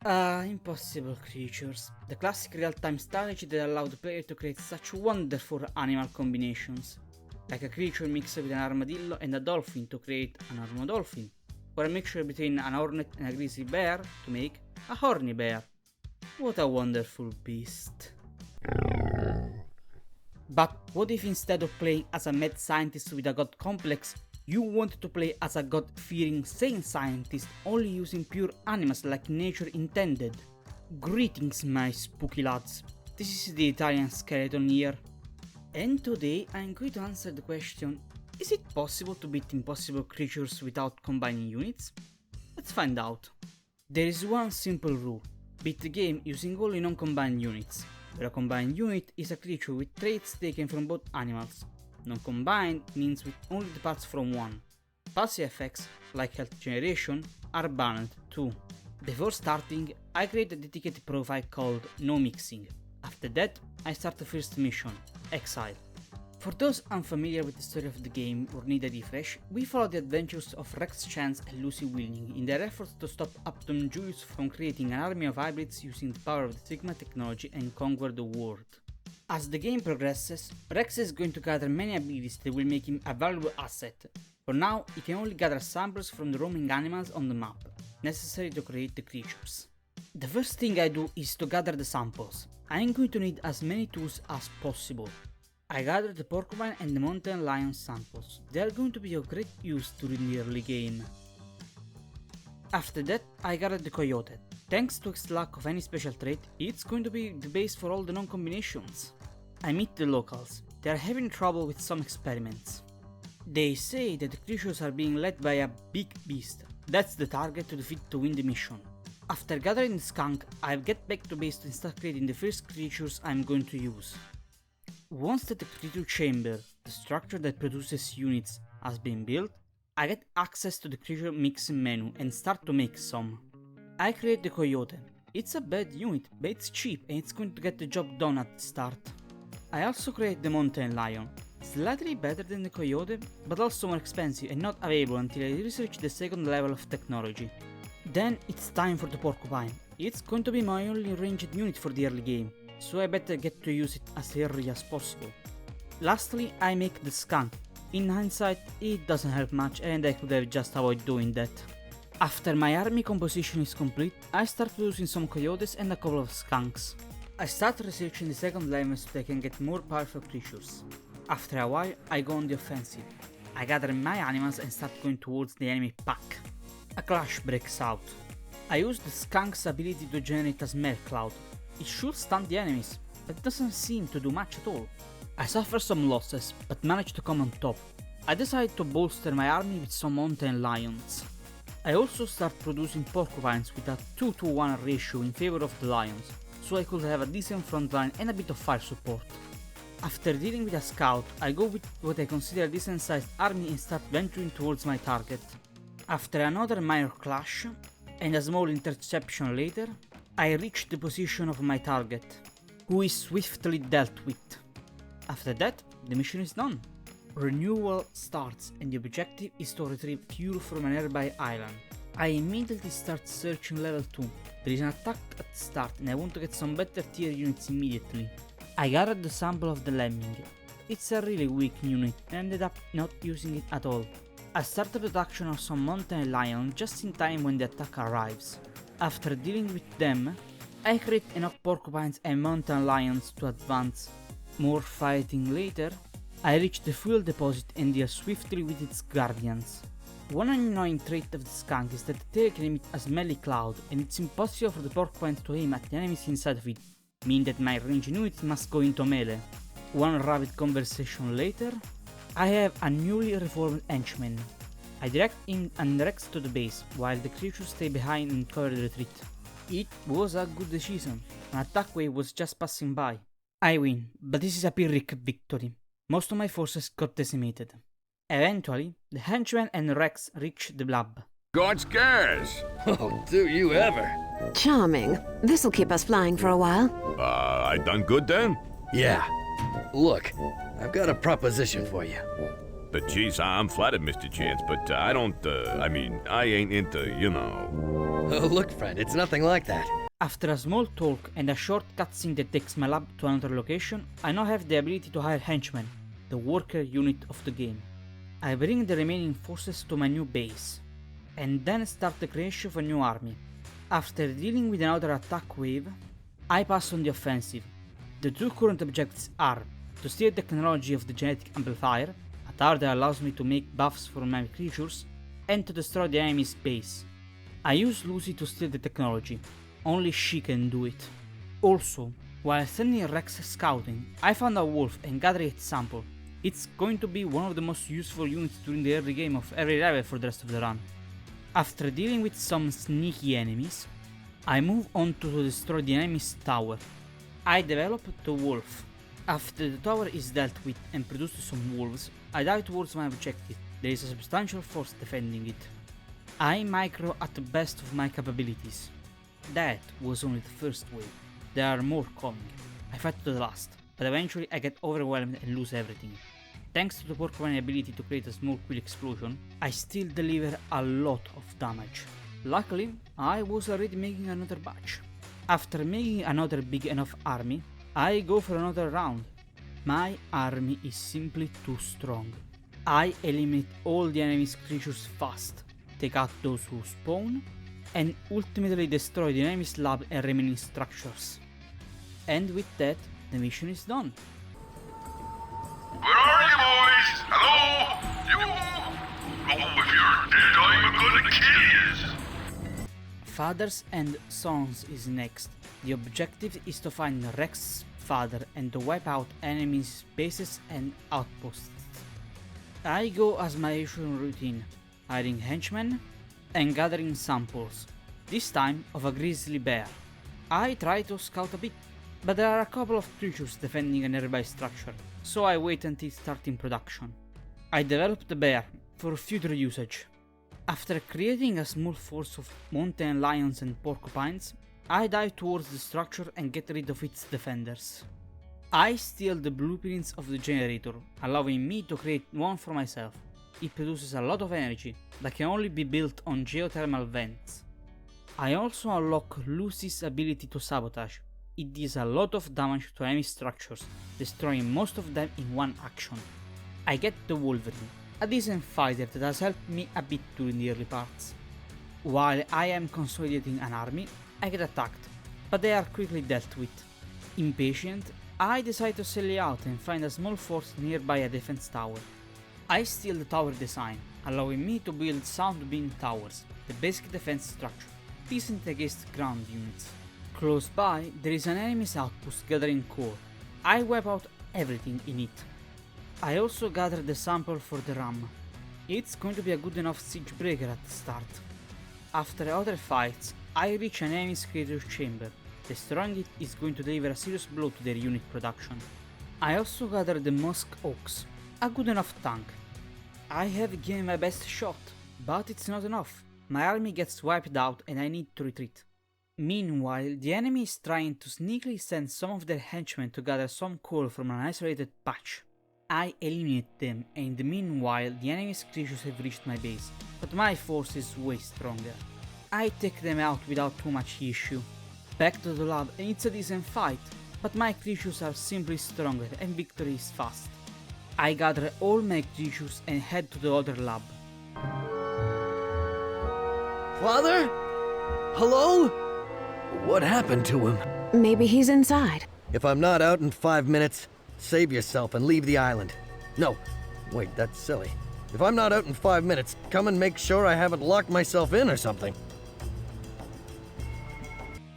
Impossible Creatures, the classic real-time strategy that allowed the player to create such wonderful animal combinations, like a creature mixed with an armadillo and a dolphin to create an armadolphin, or a mixture between an hornet and a grizzly bear to make a horny bear. What a wonderful beast. But what if instead of playing as a mad scientist with a god complex, you wanted to play as a god-fearing sane scientist only using pure animals like nature intended? Greetings my spooky lads, this is the Italian Skeleton here. And today I'm going to answer the question, is it possible to beat impossible creatures without combining units? Let's find out. There is one simple rule, beat the game using only non-combined units, where a combined unit is a creature with traits taken from both animals. Non-combined means with only the parts from one. Passive effects, like health generation, are banned too. Before starting, I create a dedicated profile called No Mixing. After that, I start the first mission, Exile. For those unfamiliar with the story of the game or need a refresh, we follow the adventures of Rex Chance and Lucy Willing in their efforts to stop Upton Julius from creating an army of hybrids using the power of the Sigma technology and conquer the world. As the game progresses, Rex is going to gather many abilities that will make him a valuable asset. For now, he can only gather samples from the roaming animals on the map, necessary to create the creatures. The first thing I do is to gather the samples. I am going to need as many tools as possible. I gather the porcupine and the mountain lion samples. They are going to be of great use during the early game. After that, I gather the coyote. Thanks to its lack of any special trait, it's going to be the base for all the non-combinations. I meet the locals. They are having trouble with some experiments. They say that the creatures are being led by a big beast. That's the target to defeat to win the mission. After gathering the skunk, I get back to base to start creating the first creatures I'm going to use. Once that the creature chamber, the structure that produces units, has been built, I get access to the creature mixing menu and start to make some. I create the coyote. It's a bad unit, but it's cheap and it's going to get the job done at the start. I also create the mountain lion. Slightly better than the coyote, but also more expensive and not available until I research the second level of technology. Then it's time for the porcupine. It's going to be my only ranged unit for the early game, so I better get to use it as early as possible. Lastly, I make the skunk. In hindsight, it doesn't help much and I could have just avoided doing that. After my army composition is complete, I start producing some coyotes and a couple of skunks. I start researching the second level so I can get more powerful creatures. After a while, I go on the offensive. I gather my animals and start going towards the enemy pack. A clash breaks out. I use the skunk's ability to generate a smell cloud. It should stun the enemies, but it doesn't seem to do much at all. I suffer some losses, but manage to come on top. I decide to bolster my army with some mountain lions. I also start producing porcupines with a 2-to-1 ratio in favor of the lions, so I could have a decent front line and a bit of fire support. After dealing with a scout, I go with what I consider a decent sized army and start venturing towards my target. After another minor clash, and a small interception later, I reach the position of my target, who is swiftly dealt with. After that, the mission is done. Renewal starts and the objective is to retrieve fuel from a nearby island. I immediately start searching level 2. There is an attack at the start and I want to get some better tier units immediately. I gathered the sample of the lemming. It's a really weak unit and ended up not using it at all. I start the production of some mountain lion just in time when the attack arrives. After dealing with them, I create enough porcupines and mountain lions to advance. More fighting later, I reach the fuel deposit and deal swiftly with its guardians. One annoying trait of the skunk is that the tail can emit a smelly cloud and it's impossible for the porcupine to aim at the enemies inside of it, meaning that my ranged unit must go into melee. One rapid conversation later, I have a newly reformed henchman. I direct him and Rex to the base, while the creatures stay behind and cover the retreat. It was a good decision. An attack wave was just passing by. I win, but this is a Pyrrhic victory. Most of my forces got decimated. Eventually, the henchman and Rex reach the blab. God scares! Oh, do you ever? Charming. This'll keep us flying for a while. I done good then? Yeah. Look, I've got a proposition for you. But geez, I'm flattered, Mr. Chance, but I don't, I ain't into, Oh, look, friend, it's nothing like that. After a small talk and a short cutscene that takes my lab to another location, I now have the ability to hire henchmen, the worker unit of the game. I bring the remaining forces to my new base, and then start the creation of a new army. After dealing with another attack wave, I pass on the offensive. The two current objectives are to steal the technology of the genetic amplifier, a tower that allows me to make buffs for my creatures, and to destroy the enemy's base. I use Lucy to steal the technology, only she can do it. Also, while sending Rex scouting, I found a wolf and gathered its sample. It's going to be one of the most useful units during the early game of every level for the rest of the run. After dealing with some sneaky enemies, I move on to destroy the enemy's tower. I develop the wolf. After the tower is dealt with and produces some wolves, I dive towards my objective. There is a substantial force defending it. I micro at the best of my capabilities. That was only the first wave. There are more coming. I fight to the last, but eventually I get overwhelmed and lose everything. Thanks to the Porcupine ability to create a small quill explosion, I still deliver a lot of damage. Luckily, I was already making another batch. After making another big enough army, I go for another round. My army is simply too strong. I eliminate all the enemy's creatures fast, take out those who spawn, and ultimately destroy the enemy's lab and remaining structures. And with that, the mission is done. Where are you, boys? Hello? You? Oh, if you're dead, I'm gonna kill you. Fathers and Sons is next. The objective is to find Rex's father and to wipe out enemies' bases and outposts. I go as my usual routine, hiring henchmen and gathering samples, this time of a grizzly bear. I try to scout a bit, but there are a couple of creatures defending a nearby structure, so I wait until starting production. I develop the bear for future usage. After creating a small force of mountain lions and porcupines, I dive towards the structure and get rid of its defenders. I steal the blueprints of the generator, allowing me to create one for myself. It produces a lot of energy that can only be built on geothermal vents. I also unlock Lucy's ability to sabotage. It deals a lot of damage to enemy structures, destroying most of them in one action. I get the Wolverine, a decent fighter that has helped me a bit during the early parts. While I am consolidating an army, I get attacked, but they are quickly dealt with. Impatient, I decide to sally out and find a small force nearby a defense tower. I steal the tower design, allowing me to build sound beam towers, the basic defense structure, decent against ground units. Close by, there is an enemy's outpost gathering core. I wipe out everything in it. I also gather the sample for the ram. It's going to be a good enough siege breaker at the start. After other fights, I reach an enemy's creature chamber. Destroying it is going to deliver a serious blow to their unit production. I also gather the Musk Ox, a good enough tank. I have given my best shot, but it's not enough. My army gets wiped out and I need to retreat. Meanwhile, the enemy is trying to sneakily send some of their henchmen to gather some coal from an isolated patch. I eliminate them, and in the meanwhile the enemy's creatures have reached my base, but my force is way stronger. I take them out without too much issue. Back to the lab and it's a decent fight, but my creatures are simply stronger and victory is fast. I gather all my creatures and head to the other lab. Father? Hello? What happened to him? Maybe he's inside. If I'm not out in 5 minutes, save yourself and leave the island. No, wait, that's silly. If I'm not out in 5 minutes, come and make sure I haven't locked myself in or something.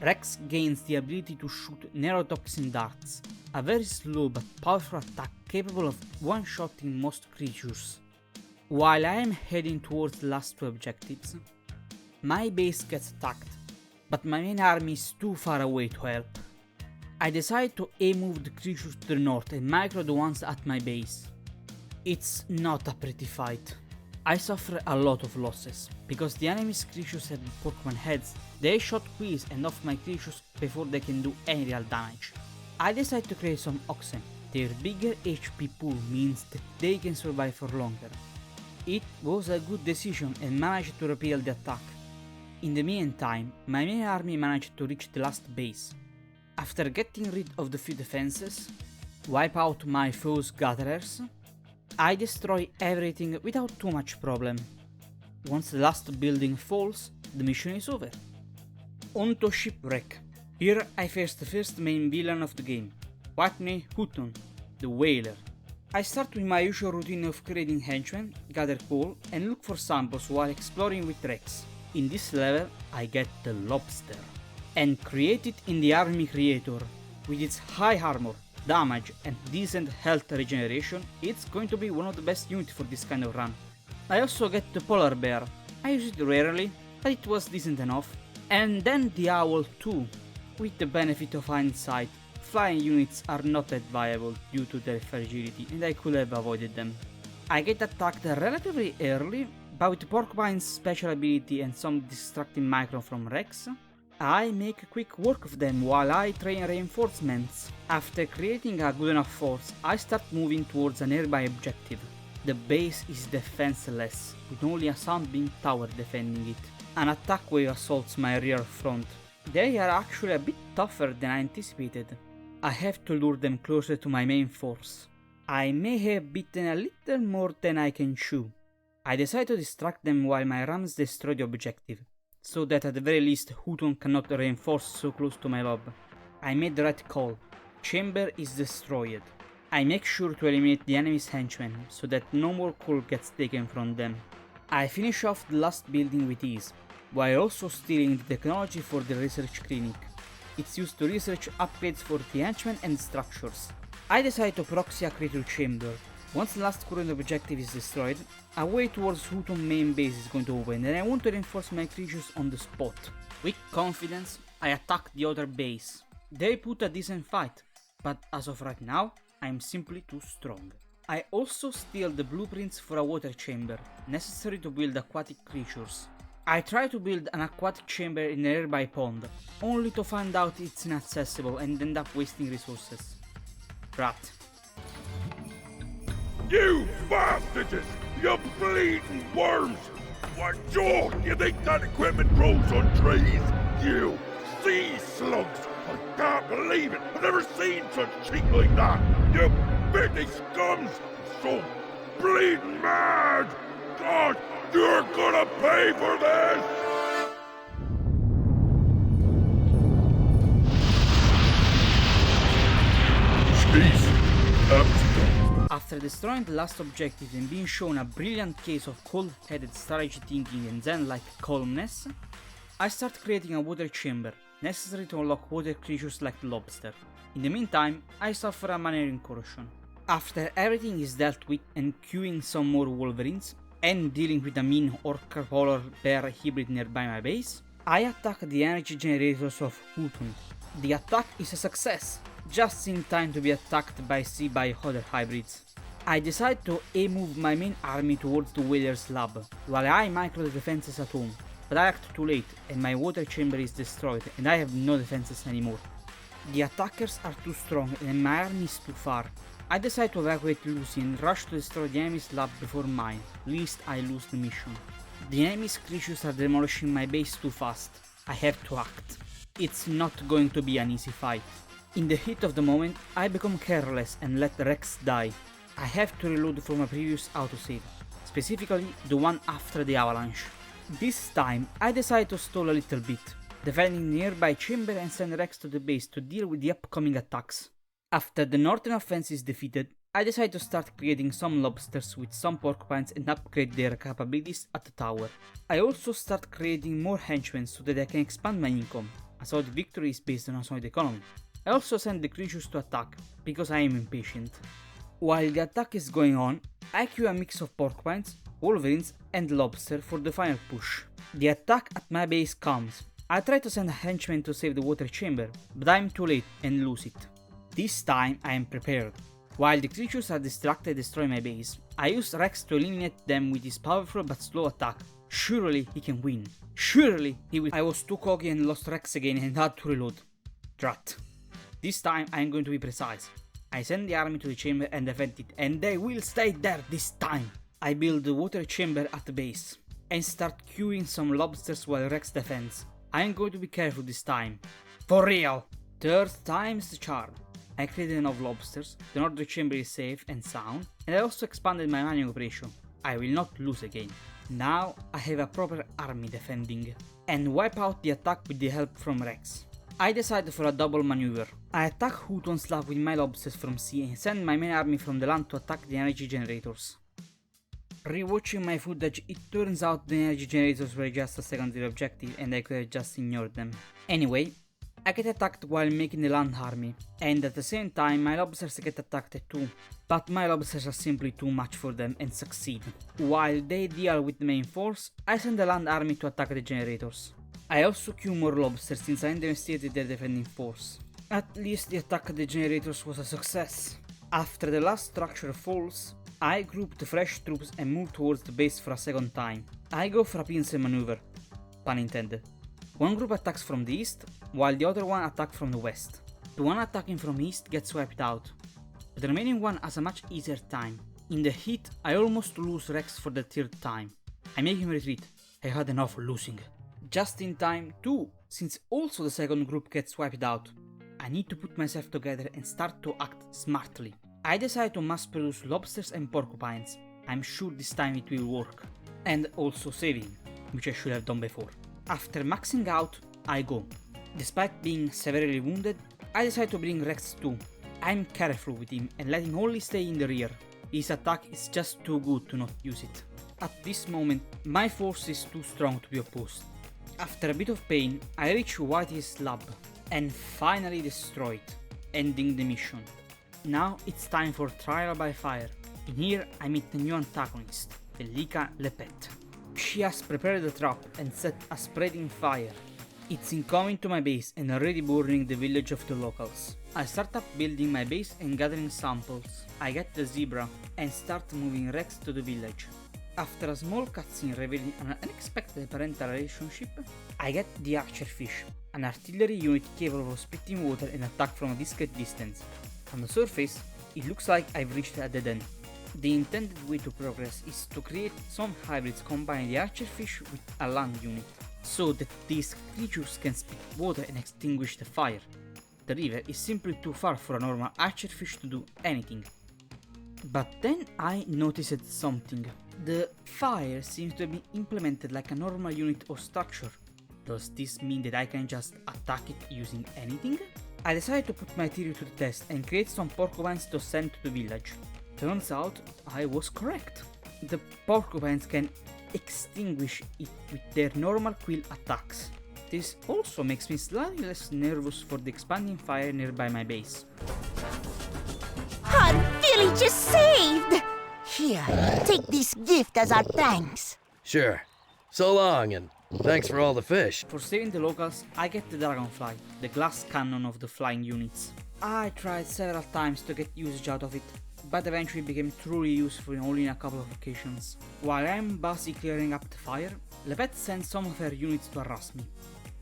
Rex gains the ability to shoot neurotoxin darts, a very slow but powerful attack capable of one-shotting most creatures. While I am heading towards the last two objectives, my base gets attacked, but my main army is too far away to help. I decide to move the creatures to the north and micro the ones at my base. It's not a pretty fight. I suffer a lot of losses, because the enemy's creatures have Pokemon heads. They shot quills and off my creatures before they can do any real damage. I decide to create some Oxen. Their bigger HP pool means that they can survive for longer. It was a good decision and managed to repel the attack. In the meantime, my main army managed to reach the last base. After getting rid of the few defenses, wipe out my foe's gatherers, I destroy everything without too much problem. Once the last building falls, the mission is over. On to Shipwreck. Here I face the first main villain of the game, Watney Houghton, the Whaler. I start with my usual routine of creating henchmen, gather coal, and look for samples while exploring with Rex. In this level, I get the Lobster, and create it in the Army Creator. With its high armor, damage, and decent health regeneration, it's going to be one of the best units for this kind of run. I also get the Polar Bear. I use it rarely, but it was decent enough. And then the Owl too. With the benefit of hindsight, flying units are not that viable due to their fragility, and I could have avoided them. I get attacked relatively early, but with Porcupine's special ability and some distracting micro from Rex, I make quick work of them while I train reinforcements. After creating a good enough force, I start moving towards a nearby objective. The base is defenseless, with only a Sunbeam tower defending it. An attack wave assaults my rear front. They are actually a bit tougher than I anticipated. I have to lure them closer to my main force. I may have bitten a little more than I can chew. I decide to distract them while my rams destroy the objective, so that at the very least Houghton cannot reinforce so close to my lob. I made the right call. Chamber is destroyed. I make sure to eliminate the enemy's henchmen, so that no more coal gets taken from them. I finish off the last building with ease, while also stealing the technology for the research clinic. It's used to research upgrades for the henchmen and structures. I decide to proxy a creature chamber. Once the last current objective is destroyed, a way towards Houghton's main base is going to open, and I want to reinforce my creatures on the spot. With confidence, I attack the other base. They put a decent fight, but as of right now, I'm simply too strong. I also steal the blueprints for a water chamber, necessary to build aquatic creatures. I try to build an aquatic chamber in a nearby pond, only to find out it's inaccessible and end up wasting resources. Rat. You bastards! You bleeding worms! What jaw? You think that equipment grows on trees? You sea slugs! I can't believe it! I've never seen such cheek like that! You bitty scums! So bleeding mad! God, you're gonna pay for this! Jeez, After destroying the last objective and being shown a brilliant case of cold-headed strategy thinking and zen-like calmness, I start creating a water chamber, necessary to unlock water creatures like the Lobster. In the meantime, I suffer a minor incursion. After everything is dealt with and queuing some more Wolverines, and dealing with a mean orc polar bear hybrid nearby my base, I attack the energy generators of Houghton. The attack is a success, just in time to be attacked by other hybrids. I decide to move my main army towards the Whaler's lab, while I micro the defenses at home, but I act too late and my water chamber is destroyed and I have no defenses anymore. The attackers are too strong and my army is too far. I decide to evacuate Lucy and rush to destroy the enemy's lab before mine, lest I lose the mission. The enemy's creatures are demolishing my base too fast. I have to act. It's not going to be an easy fight. In the heat of the moment, I become careless and let Rex die. I have to reload from a previous autosave, specifically the one after the avalanche. This time, I decide to stall a little bit, defending the nearby chamber and send Rex to the base to deal with the upcoming attacks. After the northern offense is defeated, I decide to start creating some lobsters with some porcupines and upgrade their capabilities at the tower. I also start creating more henchmen so that I can expand my income, as all the victory is based on a solid economy. I also send the creatures to attack, because I am impatient. While the attack is going on, I queue a mix of porcupines, wolverines and lobster for the final push. The attack at my base comes. I try to send a henchman to save the water chamber, but I am too late and lose it. This time I am prepared. While the creatures are distracted and destroy my base, I use Rex to eliminate them with his powerful but slow attack. Surely he can win. Surely he will. I was too cocky and lost Rex again and had to reload. Drat. This time I am going to be precise. I send the army to the chamber and defend it, and they will stay there this time. I build the water chamber at the base. and start queuing some lobsters while Rex defends. I'm going to be careful this time. For real! Third time's the charm. I created enough lobsters, the northern chamber is safe and sound, and I also expanded my mining operation. I will not lose again. Now I have a proper army defending, and wipe out the attack with the help from Rex. I decided for a double maneuver. I attack Houtonslav with my lobsters from sea and send my main army from the land to attack the energy generators. Rewatching my footage, it turns out the energy generators were just a secondary objective and I could have just ignored them. Anyway, I get attacked while making the land army, and at the same time my lobsters get attacked too, but my lobsters are simply too much for them and succeed. While they deal with the main force, I send the land army to attack the generators. I also queue more lobsters since I devastated their defending force. At least the attack of the generators was a success. After the last structure falls, I group the fresh troops and move towards the base for a second time. I go for a pincer maneuver, pun intended. One group attacks from the east, while the other one attacks from the west. The one attacking from east gets wiped out, but the remaining one has a much easier time. In the heat, I almost lose Rex for the third time. I make him retreat. I had enough losing. Just in time too, since also the second group gets wiped out. I need to put myself together and start to act smartly. I decide to mass produce lobsters and porcupines. I'm sure this time it will work. And also saving, which I should have done before. After maxing out, I go. Despite being severely wounded, I decide to bring Rex too. I'm careful with him and let him only stay in the rear. His attack is just too good to not use it. At this moment, my force is too strong to be opposed. After a bit of pain, I reach Whitey's lab and finally destroy it, ending the mission. Now it's time for trial by fire. In here I meet the new antagonist, Velika Lepet. She has prepared the trap and set a spreading fire. It's incoming to my base and already burning the village of the locals. I start up building my base and gathering samples. I get the zebra and start moving Rex to the village. After a small cutscene revealing an unexpected parental relationship, I get the archerfish, an artillery unit capable of spitting water and attack from a discreet distance. On the surface, it looks like I've reached a dead end. The intended way to progress is to create some hybrids combining the archerfish with a land unit, so that these creatures can spit water and extinguish the fire. The river is simply too far for a normal archerfish to do anything. But then I noticed something. The fire seems to be implemented like a normal unit or structure. Does this mean that I can just attack it using anything? I decided to put my theory to the test and create some porcupines to send to the village. Turns out I was correct. The porcupines can extinguish it with their normal quill attacks. This also makes me slightly less nervous for the expanding fire nearby my base. Our village is saved! Here, take this gift as our thanks. Sure. So long, and thanks for all the fish. For saving the locals, I get the Dragonfly, the glass cannon of the flying units. I tried several times to get usage out of it, but eventually became truly useful only in a couple of occasions. While I'm busy clearing up the fire, Lepet sends some of her units to harass me.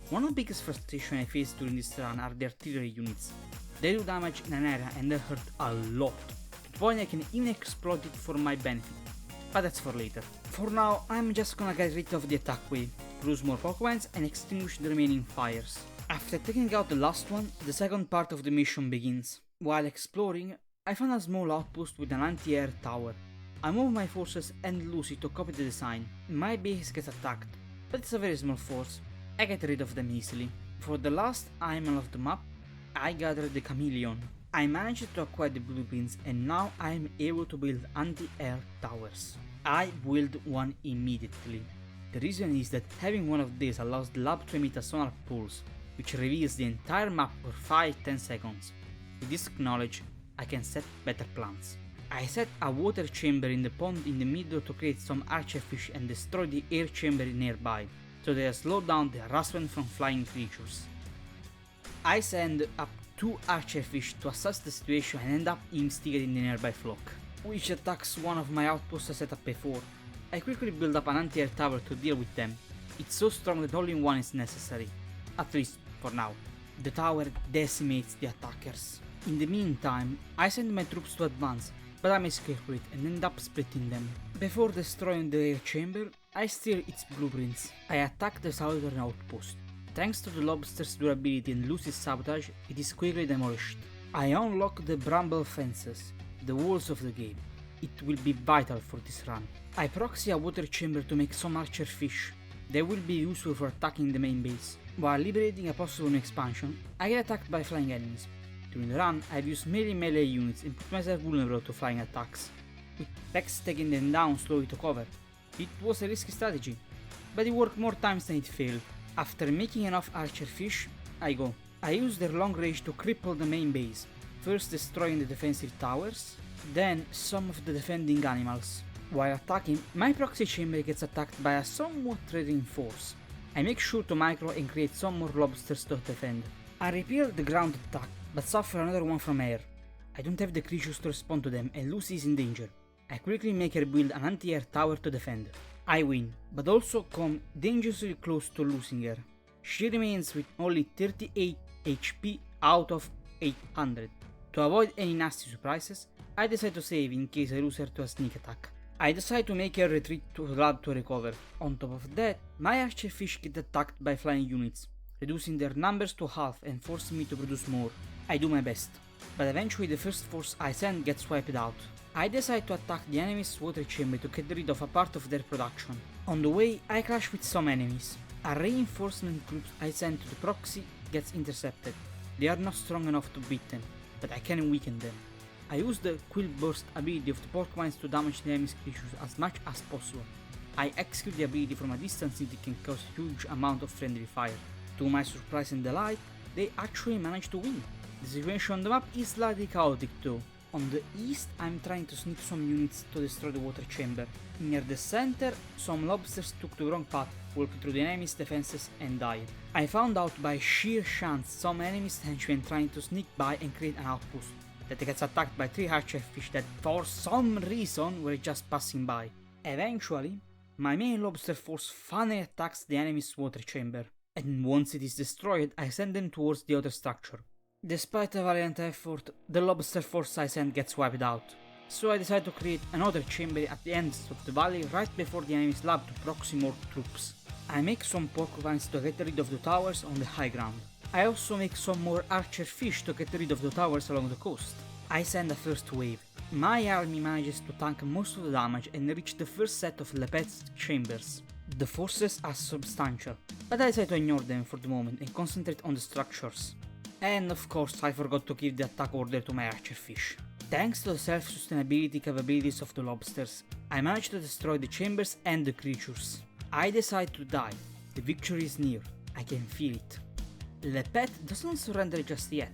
One of the biggest frustrations I face during this run are the artillery units. They do damage in an area and they hurt a lot, to the point I can even exploit it for my benefit, but that's for later. For now, I'm just gonna get rid of the attack wave, produce more porcupines and extinguish the remaining fires. After taking out the last one, the second part of the mission begins. While exploring, I found a small outpost with an anti-air tower. I move my forces and lose it to copy the design. My base gets attacked, but it's a very small force. I get rid of them easily. For the last animal of the map, I gathered the chameleon. I managed to acquire the blueprints and now I am able to build anti-air towers. I build one immediately. The reason is that having one of these allows the lab to emit a sonar pulse, which reveals the entire map for 5-10 seconds. With this knowledge, I can set better plans. I set a water chamber in the pond in the middle to create some archerfish and destroy the air chamber nearby, so they slow down the harassment from flying creatures. I send up 2 archerfish to assess the situation and end up instigating the nearby flock, which attacks one of my outposts I set up before. I quickly build up an anti-air tower to deal with them. It's so strong that only one is necessary, at least for now. The tower decimates the attackers. In the meantime, I send my troops to advance, but I miscalculate and end up splitting them. Before destroying the air chamber, I steal its blueprints. I attack the southern outpost. Thanks to the lobster's durability and Lucy's sabotage, it is quickly demolished. I unlock the bramble fences, the walls of the game. It will be vital for this run. I proxy a water chamber to make some archer fish. They will be useful for attacking the main base. While liberating a possible new expansion, I get attacked by flying enemies. During the run, I've used melee units and put myself vulnerable to flying attacks, with Vex taking them down slowly to cover. It was a risky strategy, but it worked more times than it failed. After making enough archer fish, I go. I use their long range to cripple the main base, first destroying the defensive towers, then some of the defending animals. While attacking, my proxy chamber gets attacked by a somewhat threatening force. I make sure to micro and create some more lobsters to defend. I repair the ground attack, but suffer another one from air. I don't have the creatures to respond to them and Lucy is in danger. I quickly make her build an anti-air tower to defend. I win, but also come dangerously close to losing her. She remains with only 38 HP out of 800. To avoid any nasty surprises, I decide to save in case I lose her to a sneak attack. I decide to make her retreat to the lab to recover. On top of that, my archerfish get attacked by flying units, reducing their numbers to half and forcing me to produce more. I do my best, but eventually the first force I send gets wiped out. I decide to attack the enemy's water chamber to get rid of a part of their production. On the way, I clash with some enemies. A reinforcement group I send to the proxy gets intercepted. They are not strong enough to beat them, but I can weaken them. I use the Quill Burst ability of the Porcupines to damage the enemy's creatures as much as possible. I execute the ability from a distance since it can cause a huge amount of friendly fire. To my surprise and delight, they actually manage to win. The situation on the map is slightly chaotic though. On the east, I'm trying to sneak some units to destroy the water chamber. Near the center, some lobsters took the wrong path, walked through the enemy's defenses and died. I found out by sheer chance some enemy's henchmen trying to sneak by and create an outpost that gets attacked by 3 archerfish that for some reason were just passing by. Eventually, my main lobster force finally attacks the enemy's water chamber, and once it is destroyed, I send them towards the other structure. Despite a valiant effort, the lobster force I send gets wiped out, so I decide to create another chamber at the ends of the valley right before the enemy's lab to proxy more troops. I make some porcupines to get rid of the towers on the high ground. I also make some more archer fish to get rid of the towers along the coast. I send a first wave. My army manages to tank most of the damage and reach the first set of Lepet's chambers. The forces are substantial, but I decide to ignore them for the moment and concentrate on the structures. And of course I forgot to give the attack order to my archerfish. Thanks to the self-sustainability capabilities of the lobsters, I managed to destroy the chambers and the creatures. I decide to die. The victory is near. I can feel it. Lepet doesn't surrender just yet.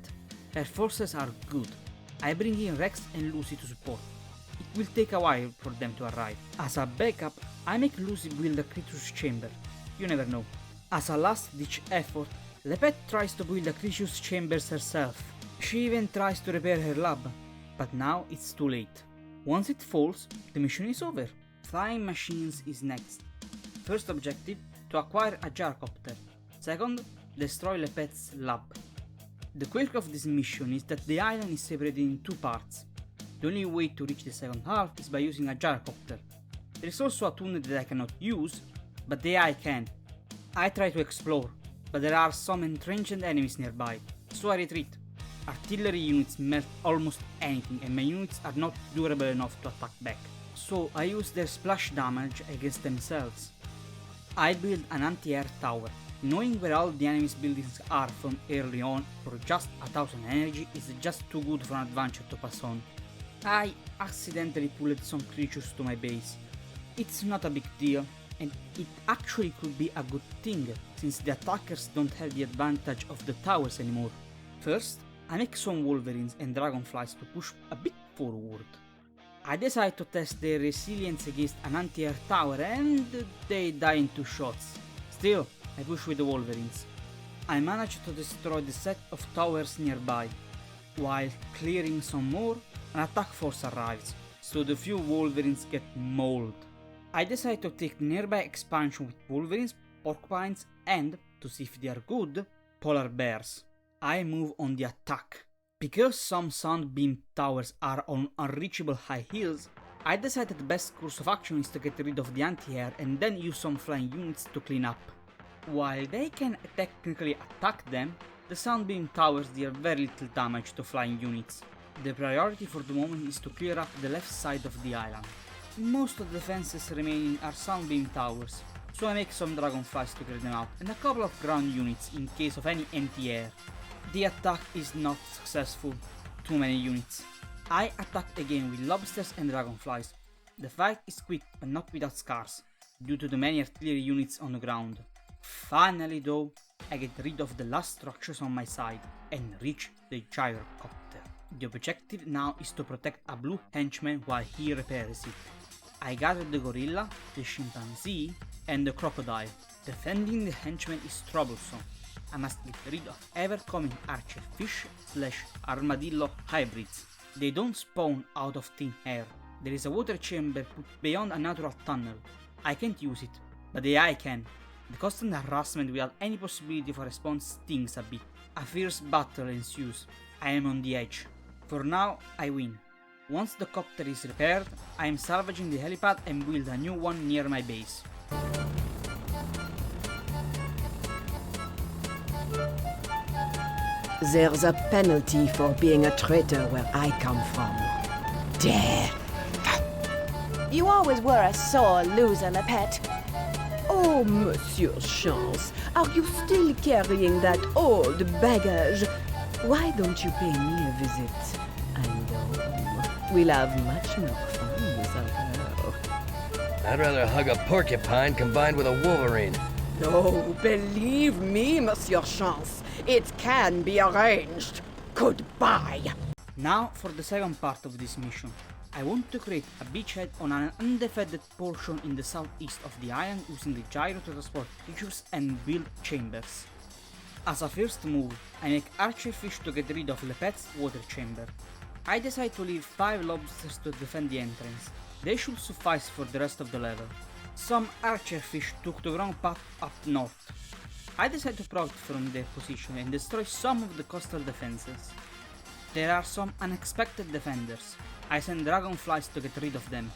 Her forces are good. I bring in Rex and Lucy to support. It will take a while for them to arrive. As a backup, I make Lucy build a creature's chamber. You never know. As a last-ditch effort, Lepet tries to build a creature's chambers herself. She even tries to repair her lab, but now it's too late. Once it falls, the mission is over. Flying machines is next. First objective, to acquire a gyrocopter. Second, destroy Lepet's lab. The quirk of this mission is that the island is separated in 2 parts. The only way to reach the second half is by using a gyrocopter. There is also a tunnel that I cannot use, but the AI can. I try to explore, but there are some entrenched enemies nearby, so I retreat. Artillery units melt almost anything and my units are not durable enough to attack back, so I use their splash damage against themselves. I build an anti-air tower. Knowing where all the enemy's buildings are from early on for just 1000 energy is just too good for an adventure to pass on. I accidentally pulled some creatures to my base. It's not a big deal, and it actually could be a good thing, since the attackers don't have the advantage of the towers anymore. First, I make some wolverines and dragonflies to push a bit forward. I decide to test their resilience against an anti-air tower and they die in 2 shots. Still, I push with the wolverines. I manage to destroy the set of towers nearby. While clearing some more, an attack force arrives, so the few wolverines get mauled. I decide to take the nearby expansion with wolverines, porcupines and, to see if they are good, polar bears. I move on the attack. Because some sound beam towers are on unreachable high hills, I decided the best course of action is to get rid of the anti-air and then use some flying units to clean up. While they can technically attack them, the Sunbeam towers deal very little damage to flying units. The priority for the moment is to clear up the left side of the island. Most of the defenses remaining are Sunbeam towers, so I make some dragonflies to clear them out and a couple of ground units in case of any anti-air. The attack is not successful, too many units. I attack again with lobsters and dragonflies. The fight is quick but not without scars, due to the many artillery units on the ground. Finally though, I get rid of the last structures on my side and reach the gyrocopter. The objective now is to protect a blue henchman while he repairs it. I gather the gorilla, the chimpanzee and the crocodile. Defending the henchman is troublesome. I must get rid of ever-coming archerfish/armadillo hybrids. They don't spawn out of thin air. There is a water chamber put beyond a natural tunnel. I can't use it, but the AI can. The constant harassment without any possibility for response stings a bit. A fierce battle ensues. I am on the edge. For now, I win. Once the copter is repaired, I am salvaging the helipad and build a new one near my base. There's a penalty for being a traitor where I come from. Death. You always were a sore loser, Lepet. Oh, Monsieur Chance, are you still carrying that old baggage? Why don't you pay me a visit? And we'll have much more fun without her. I'd rather hug a porcupine combined with a wolverine. No, believe me, Monsieur Chance, it can be arranged. Goodbye. Now for the second part of this mission. I want to create a beachhead on an undefended portion in the southeast of the island using the gyro to transport creatures and build chambers. As a first move, I make archerfish to get rid of Lepet's water chamber. I decide to leave 5 lobsters to defend the entrance. They should suffice for the rest of the level. Some archerfish took the wrong path up north. I decide to profit from their position and destroy some of the coastal defenses. There are some unexpected defenders. I send dragonflies to get rid of them.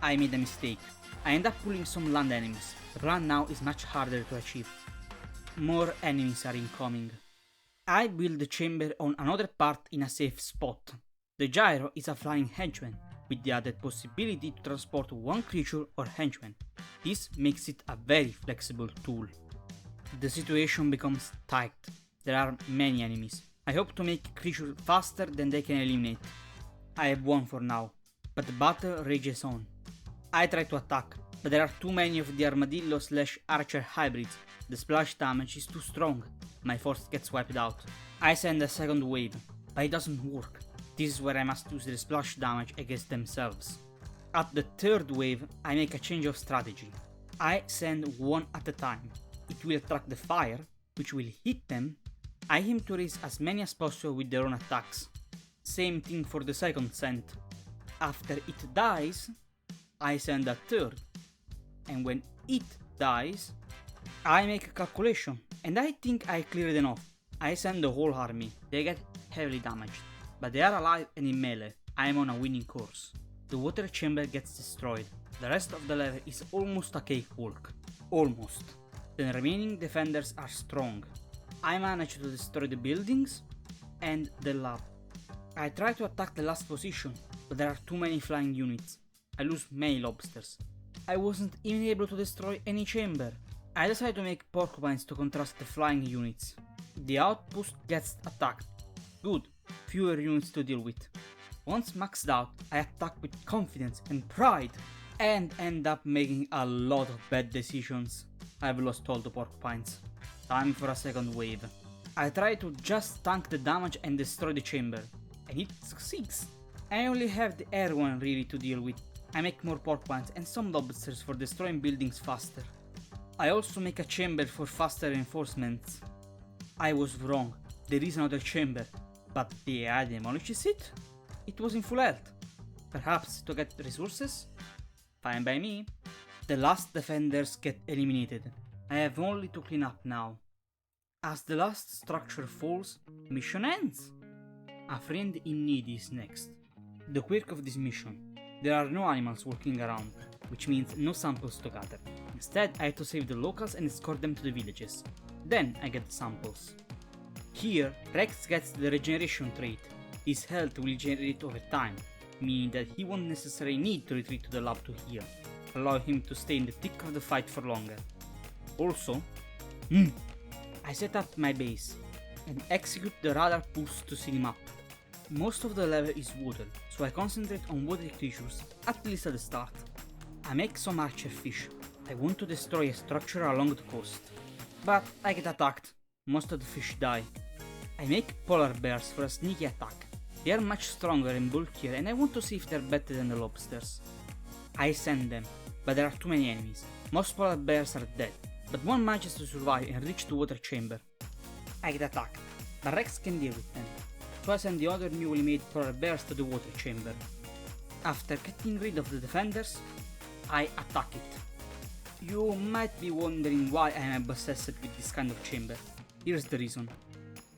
I made a mistake. I end up pulling some land enemies. The plan now is much harder to achieve. More enemies are incoming. I build the chamber on another part in a safe spot. The gyro is a flying henchman, with the added possibility to transport one creature or henchman. This makes it a very flexible tool. The situation becomes tight. There are many enemies. I hope to make creatures faster than they can eliminate. I have won for now, but the battle rages on. I try to attack, but there are too many of the armadillo/archer hybrids. The splash damage is too strong. My force gets wiped out. I send a second wave, but it doesn't work. This is where I must use the splash damage against themselves. At the third wave, I make a change of strategy. I send one at a time. It will attract the fire, which will hit them. I aim to raise as many as possible with their own attacks. Same thing for the second send. After it dies, I send a third. And when it dies, I make a calculation, and I think I cleared enough. I send the whole army. They get heavily damaged, but they are alive and in melee. I am on a winning course. The water chamber gets destroyed. The rest of the level is almost a cakewalk. Almost. The remaining defenders are strong. I manage to destroy the buildings and the lab. I try to attack the last position, but there are too many flying units. I lose many lobsters. I wasn't even able to destroy any chamber. I decide to make porcupines to contrast the flying units. The outpost gets attacked. Good, fewer units to deal with. Once maxed out, I attack with confidence and pride, and end up making a lot of bad decisions. I've lost all the porcupines. Time for a second wave. I try to just tank the damage and destroy the chamber, and it succeeds. I only have the air one really to deal with. I make more porcupines and some lobsters for destroying buildings faster. I also make a chamber for faster reinforcements. I was wrong, there is another chamber, but the AI demolishes it? It was in full health. Perhaps to get resources? Fine by me. The last defenders get eliminated. I have only to clean up now. As the last structure falls, mission ends. A friend in need is next. The quirk of this mission. There are no animals walking around, which means no samples to gather. Instead, I have to save the locals and escort them to the villages. Then I get the samples. Here, Rex gets the regeneration trait. His health will regenerate over time, meaning that he won't necessarily need to retreat to the lab to heal, allowing him to stay in the thick of the fight for longer. Also, I set up my base and execute the radar pulse to see the map. Most of the level is water, so I concentrate on water creatures, at least at the start. I make some archer fish. I want to destroy a structure along the coast, but I get attacked. Most of the fish die. I make polar bears for a sneaky attack. They are much stronger and bulkier, and I want to see if they're better than the lobsters. I send them, but there are too many enemies. Most polar bears are dead, but one manages to survive and reach the water chamber. I get attacked, but Rex can deal with them, so I send the other newly made polar bears to the water chamber. After getting rid of the defenders, I attack it. You might be wondering why I am obsessed with this kind of chamber. Here's the reason.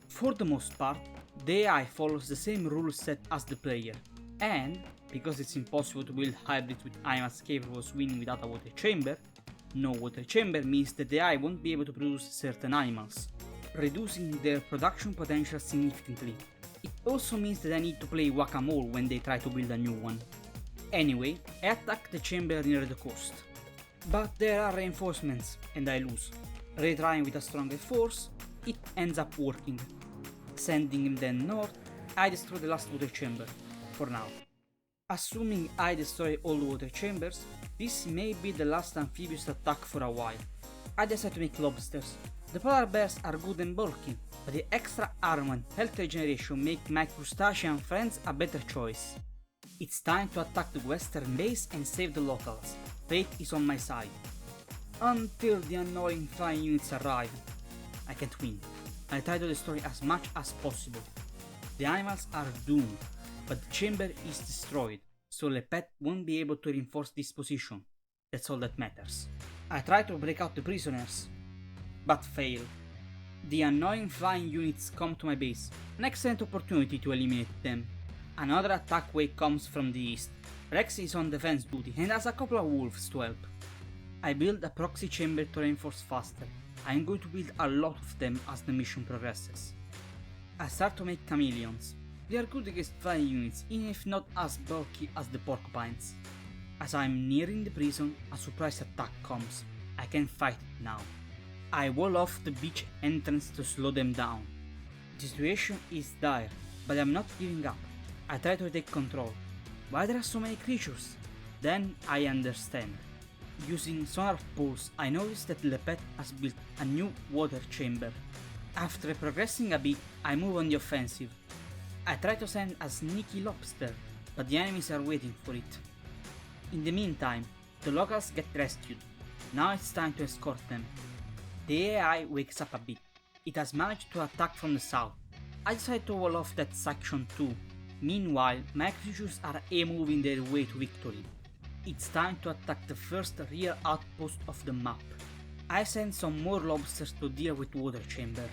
For the most part, the AI follows the same rule set as the player, and because it's impossible to build hybrids with animals capable of swimming without a water chamber, no water chamber means that the AI won't be able to produce certain animals, reducing their production potential significantly. It also means that I need to play whack-a-mole when they try to build a new one. Anyway, I attack the chamber near the coast. But there are reinforcements, and I lose. Retrying with a stronger force, it ends up working. Sending him then north, I destroy the last water chamber, for now. Assuming I destroy all the water chambers, this may be the last amphibious attack for a while. I decide to make lobsters. The polar bears are good and bulky, but the extra armor and health regeneration make my crustacean friends a better choice. It's time to attack the western base and save the locals. Fate is on my side. Until the annoying flying units arrive. I can't win. I try to destroy as much as possible. The animals are doomed, but the chamber is destroyed, so Lepet won't be able to reinforce this position. That's all that matters. I try to break out the prisoners, but fail. The annoying flying units come to my base, an excellent opportunity to eliminate them. Another attack wave comes from the east. Rex is on defense duty and has a couple of wolves to help. I build a proxy chamber to reinforce faster. I am going to build a lot of them as the mission progresses. I start to make chameleons. They are good against flying units, even if not as bulky as the porcupines. As I am nearing the prison, a surprise attack comes. I can fight it now. I wall off the beach entrance to slow them down. The situation is dire, but I am not giving up. I try to take control. Why there are so many creatures? Then I understand. Using sonar pulse, I notice that Lepet has built a new water chamber. After progressing a bit, I move on the offensive. I try to send a sneaky lobster, but the enemies are waiting for it. In the meantime, the locals get rescued. Now it's time to escort them. The AI wakes up a bit. It has managed to attack from the south. I decide to wall off that section too. Meanwhile, my creatures are moving their way to victory. It's time to attack the first real outpost of the map. I send some more lobsters to deal with water chamber.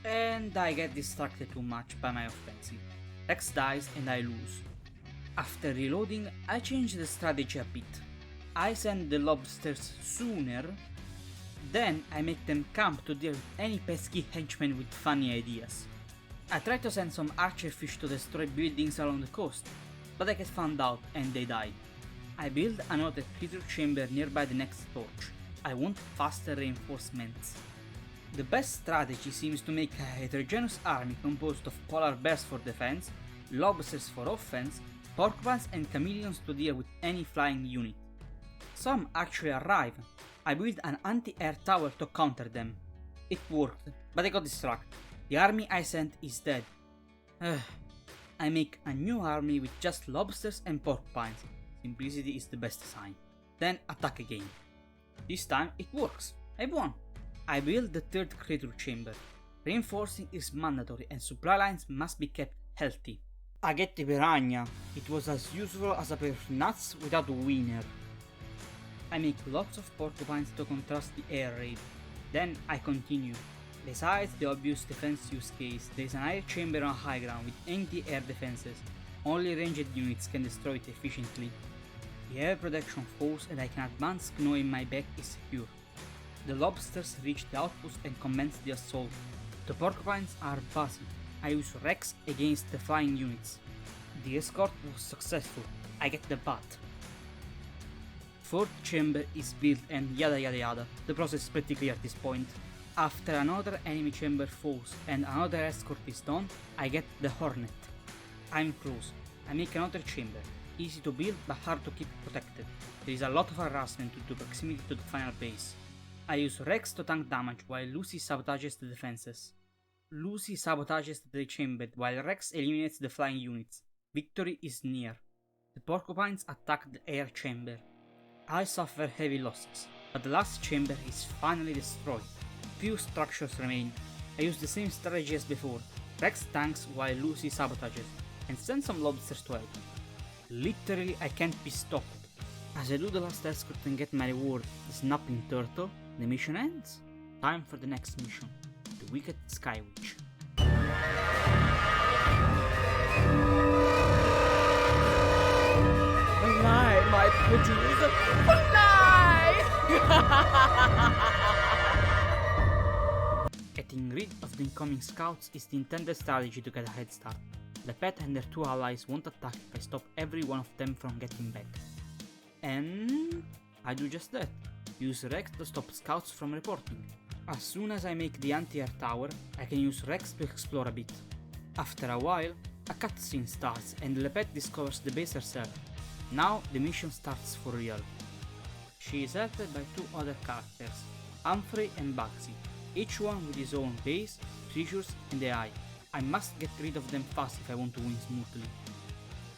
And I get distracted too much by my offensive. Rex dies and I lose. After reloading, I change the strategy a bit. I send the lobsters sooner, then I make them camp to deal with any pesky henchmen with funny ideas. I try to send some archer fish to destroy buildings along the coast, but I get found out and they die. I build another creature chamber nearby the next torch. I want faster reinforcements. The best strategy seems to make a heterogeneous army composed of polar bears for defense, lobsters for offense, porcupines and chameleons to deal with any flying unit. Some actually arrive. I build an anti-air tower to counter them. It worked, but I got distracted. The army I sent is dead. I make a new army with just lobsters and porcupines. Simplicity is the best sign. Then attack again. This time it works. I won. I build the third creature chamber. Reinforcing is mandatory and supply lines must be kept healthy. I get the piranha. It was as useful as a pair of nuts without a wiener. I make lots of porcupines to contrast the air raid. Then I continue. Besides the obvious defense use case, there is an air chamber on high ground with anti-air defenses. Only ranged units can destroy it efficiently. The air protection falls and I can advance knowing my back is secure. The lobsters reach the outpost and commence the assault. The porcupines are passive. I use Rex against the flying units. The escort was successful. I get the bat. Fourth chamber is built and yada yada yada. The process is pretty clear at this point. After another enemy chamber falls and another escort is done, I get the Hornet. I'm close. I make another chamber. Easy to build but hard to keep protected. There is a lot of harassment due to proximity to the final base. I use Rex to tank damage while Lucy sabotages the defenses. Lucy sabotages the chamber while Rex eliminates the flying units. Victory is near. The porcupines attack the air chamber. I suffer heavy losses, but the last chamber is finally destroyed. Few structures remain. I use the same strategy as before. Rex tanks while Lucy sabotages, and send some lobsters to help. Literally I can't be stopped. As I do the last escort and get my reward, the snapping turtle, the mission ends. Time for the next mission, the Wicked Sky Witch. Fly, my pretties! Fly! Getting rid of the incoming scouts is the intended strategy to get a head start. Lepet and their two allies won't attack if I stop every one of them from getting back. And I do just that. Use Rex to stop scouts from reporting. As soon as I make the anti-air tower, I can use Rex to explore a bit. After a while, a cutscene starts and Lepet discovers the base herself. Now the mission starts for real. She is helped by two other characters, Humphrey and Bugsy, each one with his own base, treasures and AI. I must get rid of them fast if I want to win smoothly.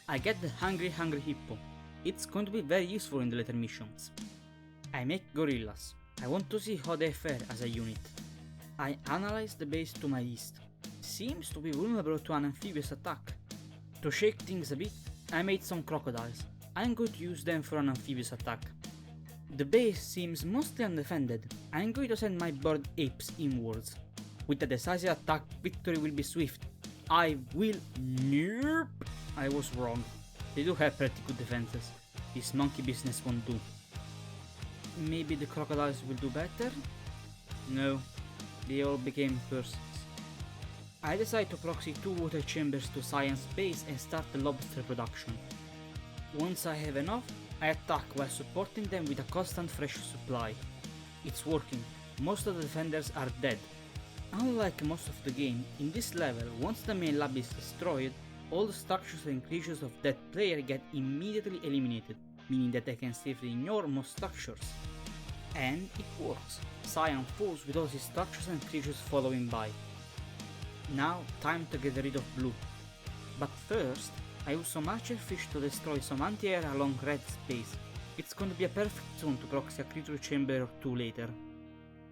I get the Hungry Hippo. It's going to be very useful in the later missions. I make gorillas. I want to see how they fare as a unit. I analyze the base to my east. Seems to be vulnerable to an amphibious attack. To shake things a bit, I made some crocodiles. I'm going to use them for an amphibious attack. The base seems mostly undefended. I'm going to send my bird apes inwards. With a decisive attack, victory will be swift. I will... Nope! I was wrong. They do have pretty good defenses. This monkey business won't do. Maybe the crocodiles will do better? No, they all became persons. I decide to proxy 2 water chambers to Cyan's base and start the lobster production. Once I have enough, I attack while supporting them with a constant fresh supply. It's working, most of the defenders are dead. Unlike most of the game, in this level, once the main lab is destroyed, all the structures and creatures of that player get immediately eliminated, meaning that I can safely ignore most structures. And it works. Cyan falls with all his structures and creatures following by. Now time to get rid of blue. But first, I use some archerfish to destroy some anti-air along red's base. It's going to be a perfect zone to proxy a creature chamber or 2 later.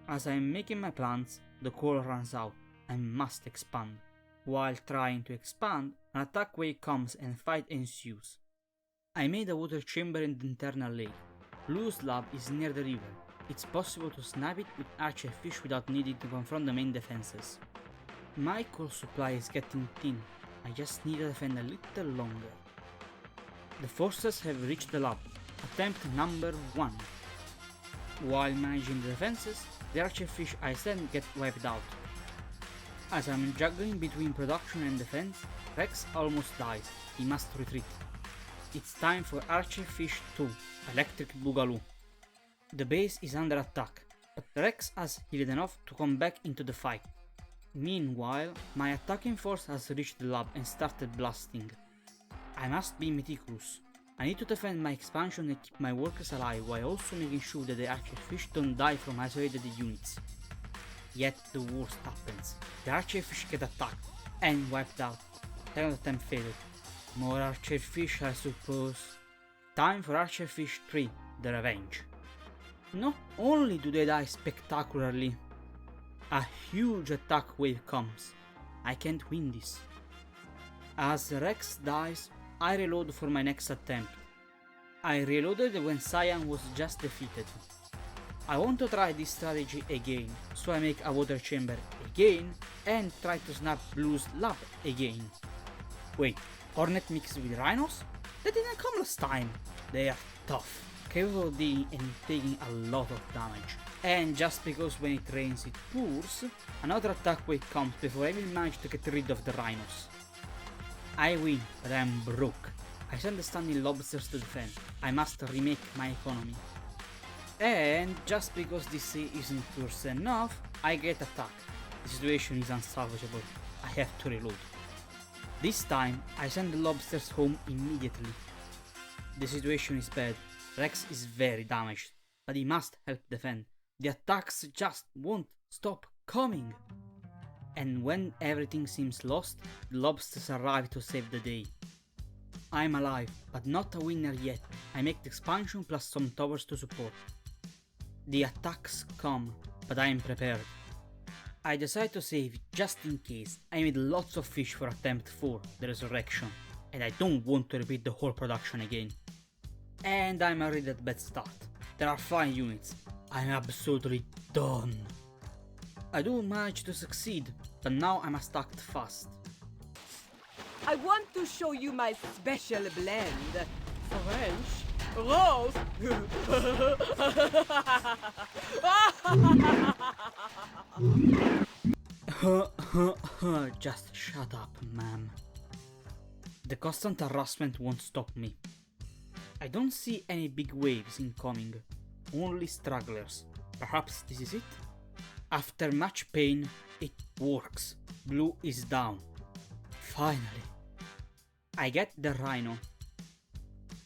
As I am making my plans, the coal runs out. I must expand. While trying to expand, an attack wave comes and fight ensues. I made a water chamber in the internal lake. Blue's lab is near the river. It's possible to snap it with archerfish without needing to confront the main defenses. My coal supply is getting thin. I just need to defend a little longer. The forces have reached the lab. Attempt number 1. While managing the defenses, the archerfish I send get wiped out. As I'm juggling between production and defense, Rex almost dies. He must retreat. It's time for Archerfish 2, Electric Boogaloo. The base is under attack, but Rex has healed enough to come back into the fight. Meanwhile, my attacking force has reached the lab and started blasting. I must be meticulous. I need to defend my expansion and keep my workers alive while also making sure that the archerfish don't die from isolated units. Yet the worst happens. The archerfish get attacked and wiped out. Second attempt failed. More archerfish, I suppose. Time for Archerfish 3, the Revenge. Not only do they die spectacularly, a huge attack wave comes. I can't win this. As Rex dies, I reload for my next attempt. I reloaded when Cyan was just defeated. I want to try this strategy again, so I make a water chamber again and try to snap Blue's lab again. Wait, Hornet mixed with rhinos? They didn't come last time. They are tough, capable of digging and taking a lot of damage. And just because when it rains it pours, another attack wave comes before I will manage to get rid of the rhinos. I win, but I am broke. I send the standing lobsters to defend. I must remake my economy. And just because this sea isn't worse enough, I get attacked. The situation is unsalvageable. I have to reload. This time, I send the lobsters home immediately. The situation is bad. Rex is very damaged, but he must help defend. The attacks just won't stop coming. And when everything seems lost, the lobsters arrive to save the day. I'm alive, but not a winner yet. I make the expansion plus some towers to support. The attacks come, but I am prepared. I decide to save it just in case. I made lots of fish for attempt 4, the resurrection, and I don't want to repeat the whole production again. And I'm already at bad start. There are 5 units. I'm absolutely done. I do manage to succeed, but now I'm attacked fast. I want to show you my special blend. French, rose. Just shut up, ma'am. The constant harassment won't stop me. I don't see any big waves incoming, only stragglers. Perhaps this is it? After much pain, it works. Blue is down. Finally. I get the rhino.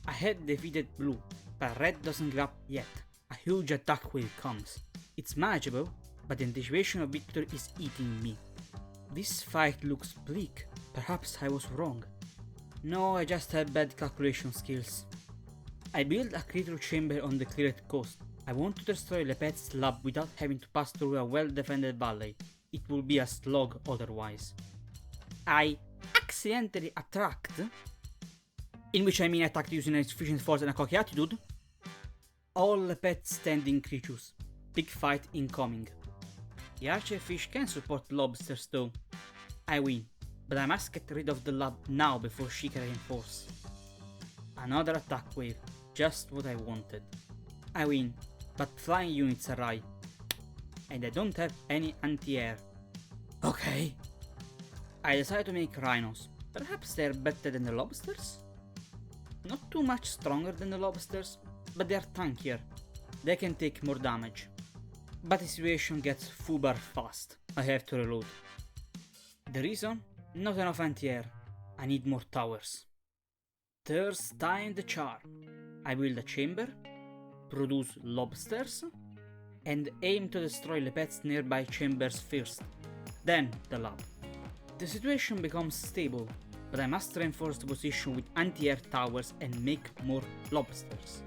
I had defeated blue, but red doesn't give up yet. A huge attack wave comes. It's manageable, but the anticipation of victory is eating me. This fight looks bleak. Perhaps I was wrong. No, I just have bad calculation skills. I build a creature chamber on the cleared coast. I want to destroy Lepet's lab without having to pass through a well-defended valley. It will be a slog otherwise. I accidentally attract, in which I mean attacked using an sufficient force and a cocky attitude, all Lepet standing creatures. Big fight incoming. The archerfish can support lobsters though. I win, but I must get rid of the lab now before she can reinforce. Another attack wave, just what I wanted. I win, but flying units arrive, and I don't have any anti-air. Okay. I decide to make rhinos. Perhaps they're better than the lobsters? Not too much stronger than the lobsters, but they're tankier. They can take more damage. But the situation gets foobar fast. I have to reload. The reason? Not enough anti-air. I need more towers. Third time the charm. I build a chamber, produce lobsters, and aim to destroy Lepet's nearby chambers first, then the lab. The situation becomes stable, but I must reinforce the position with anti-air towers and make more lobsters.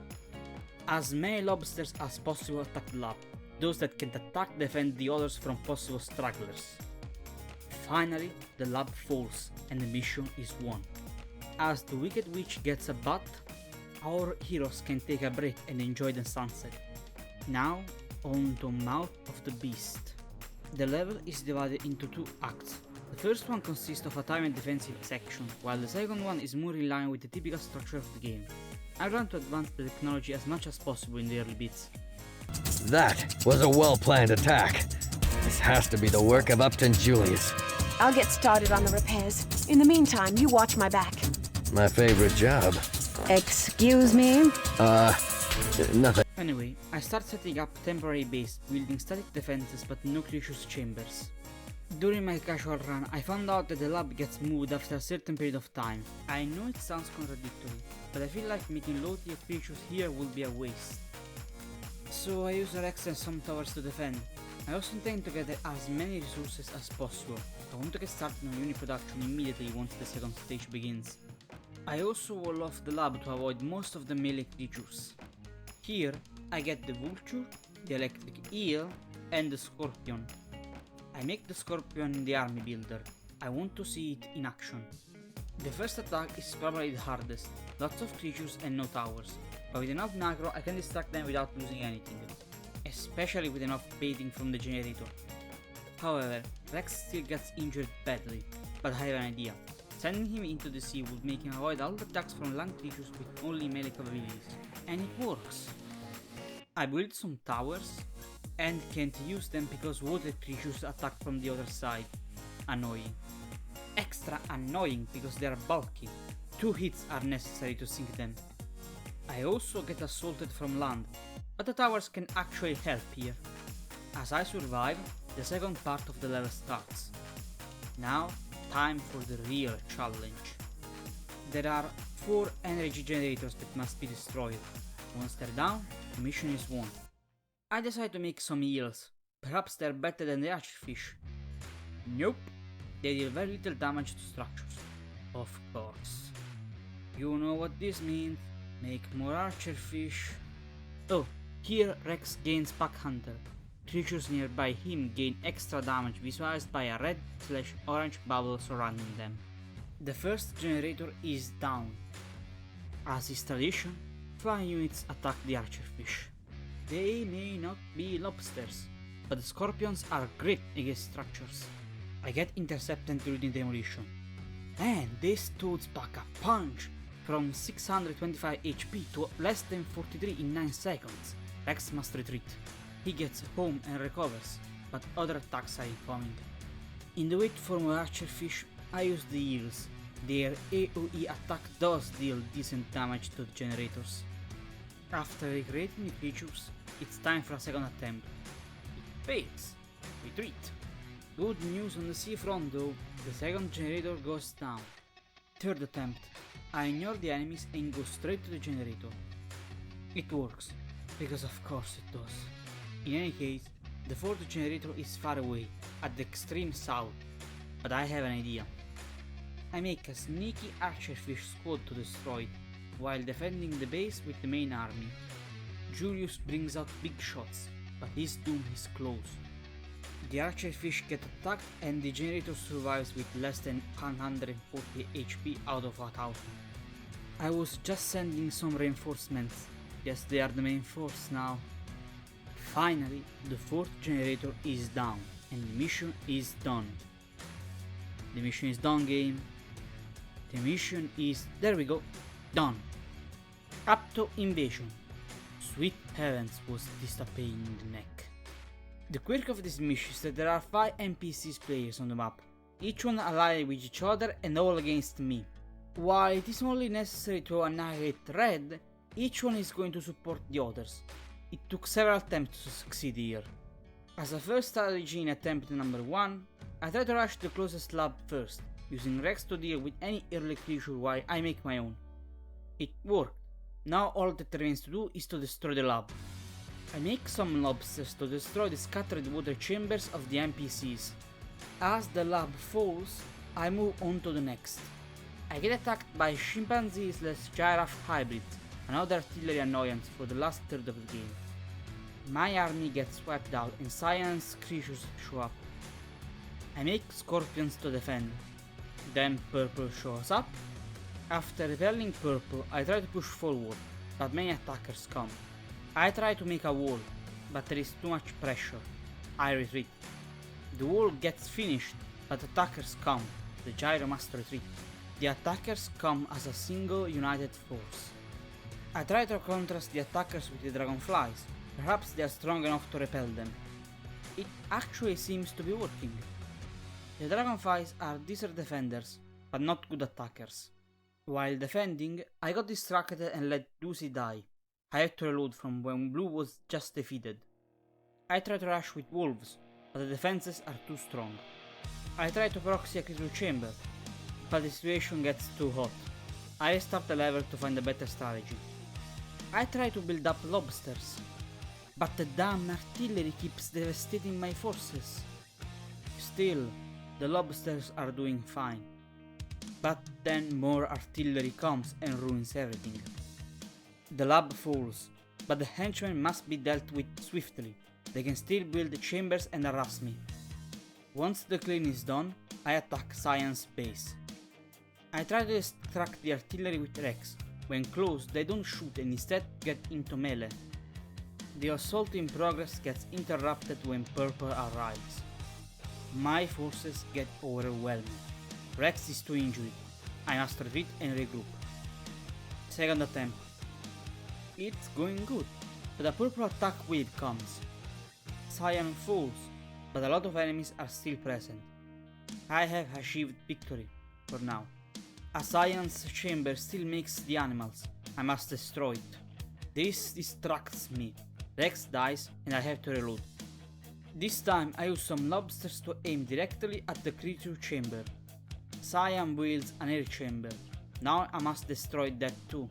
As many lobsters as possible attack the lab. Those that can attack defend the others from possible stragglers. Finally, the lab falls and the mission is won. As the Wicked Witch gets a butt, our heroes can take a break and enjoy the sunset. Now, on to Mouth of the Beast. The level is divided into 2 acts. The first one consists of a time and defensive section, while the second one is more in line with the typical structure of the game. I want to advance the technology as much as possible in the early bits. That was a well-planned attack. This has to be the work of Upton Julius. I'll get started on the repairs. In the meantime, you watch my back. My favorite job. Excuse me? Nothing. Anyway, I start setting up temporary base, building static defenses but no creatures chambers. During my casual run, I found out that the lab gets moved after a certain period of time. I know it sounds contradictory, but I feel like making low tier creatures here would be a waste. So I use Rex and some towers to defend. I also intend to gather as many resources as possible. I want to get started on unit production immediately once the second stage begins. I also wall off the lab to avoid most of the melee creatures. Here, I get the vulture, the electric eel, and the scorpion. I make the scorpion the army builder. I want to see it in action. The first attack is probably the hardest, lots of creatures and no towers, but with enough Nagro I can distract them without losing anything, especially with enough baiting from the generator. However, Rex still gets injured badly, but I have an idea. Sending him into the sea would make him avoid all the attacks from land creatures with only melee capabilities. And it works. I built some towers and can't use them because water creatures attack from the other side. Annoying. Extra annoying because they are bulky. 2 hits are necessary to sink them. I also get assaulted from land, but the towers can actually help here. As I survive, the second part of the level starts. Now, time for the real challenge. There are 4 energy generators that must be destroyed. Once they're down, the mission is won. I decide to make some eels. Perhaps they're better than the archerfish. Nope, they deal very little damage to structures. Of course. You know what this means. Make more archerfish. Oh, here Rex gains Pack Hunter. Creatures nearby him gain extra damage visualized by a red/orange bubble surrounding them. The first generator is down. As is tradition, flying units attack the archerfish. They may not be lobsters, but the scorpions are great against structures. I get intercepted during demolition. And this toads pack a punch! From 625 HP to less than 43 in 9 seconds. Rex must retreat. He gets home and recovers, but other attacks are incoming. In the wait for my archerfish, I use the eels. Their AoE attack does deal decent damage to the generators. After recreating the creatures, it's time for a second attempt. It fails. Retreat. Good news on the seafront though, the second generator goes down. Third attempt. I ignore the enemies and go straight to the generator. It works, because of course it does. In any case, the fourth generator is far away, at the extreme south, but I have an idea. I make a sneaky archerfish squad to destroy it, while defending the base with the main army. Julius brings out big shots, but his doom is close. The archerfish get attacked and the generator survives with less than 140 HP out of 1000. I was just sending some reinforcements. Yes, they are the main force now. Finally, the fourth generator is down and the mission is done. The mission is done, game. The mission is, there we go, done. Raptor invasion. Sweet heavens, was this a pain in the neck. The quirk of this mission is that there are 5 NPCs players on the map, each one allied with each other and all against me. While it is only necessary to annihilate Red, each one is going to support the others. It took several attempts to succeed here. As a first strategy in attempt number 1, I try to rush the closest lab first, using Rex to deal with any early creature while I make my own. It worked. Now all that remains to do is to destroy the lab. I make some lobsters to destroy the scattered water chambers of the NPCs. As the lab falls, I move on to the next. I get attacked by chimpanzee/giraffe hybrid, another artillery annoyance for the last third of the game. My army gets wiped out and science creatures show up. I make scorpions to defend. Then purple shows up. After repelling purple, I try to push forward, but many attackers come. I try to make a wall, but there is too much pressure. I retreat. The wall gets finished, but attackers come. The gyro must retreat. The attackers come as a single united force. I try to contrast the attackers with the dragonflies. Perhaps they are strong enough to repel them. It actually seems to be working. The dragonflies are decent defenders, but not good attackers. While defending, I got distracted and let Lucy die. I had to reload from when Blue was just defeated. I try to rush with wolves, but the defenses are too strong. I try to proxy a critical chamber, but the situation gets too hot. I restart the level to find a better strategy. I try to build up lobsters, but the damn artillery keeps devastating my forces. Still, the lobsters are doing fine. But then more artillery comes and ruins everything. The lab falls, but the henchmen must be dealt with swiftly. They can still build chambers and harass me. Once the clean is done, I attack Science base. I try to distract the artillery with Rex. When close, they don't shoot and instead get into melee. The assault in progress gets interrupted when purple arrives. My forces get overwhelmed. Rex is too injured. I must retreat and regroup. Second attempt. It's going good, but a purple attack wave comes. Cyan falls, but a lot of enemies are still present. I have achieved victory, for now. A Cyan's chamber still makes the animals. I must destroy it. This distracts me. Rex dies and I have to reload. This time I use some lobsters to aim directly at the creature chamber. Cyan builds an air chamber. Now I must destroy that too.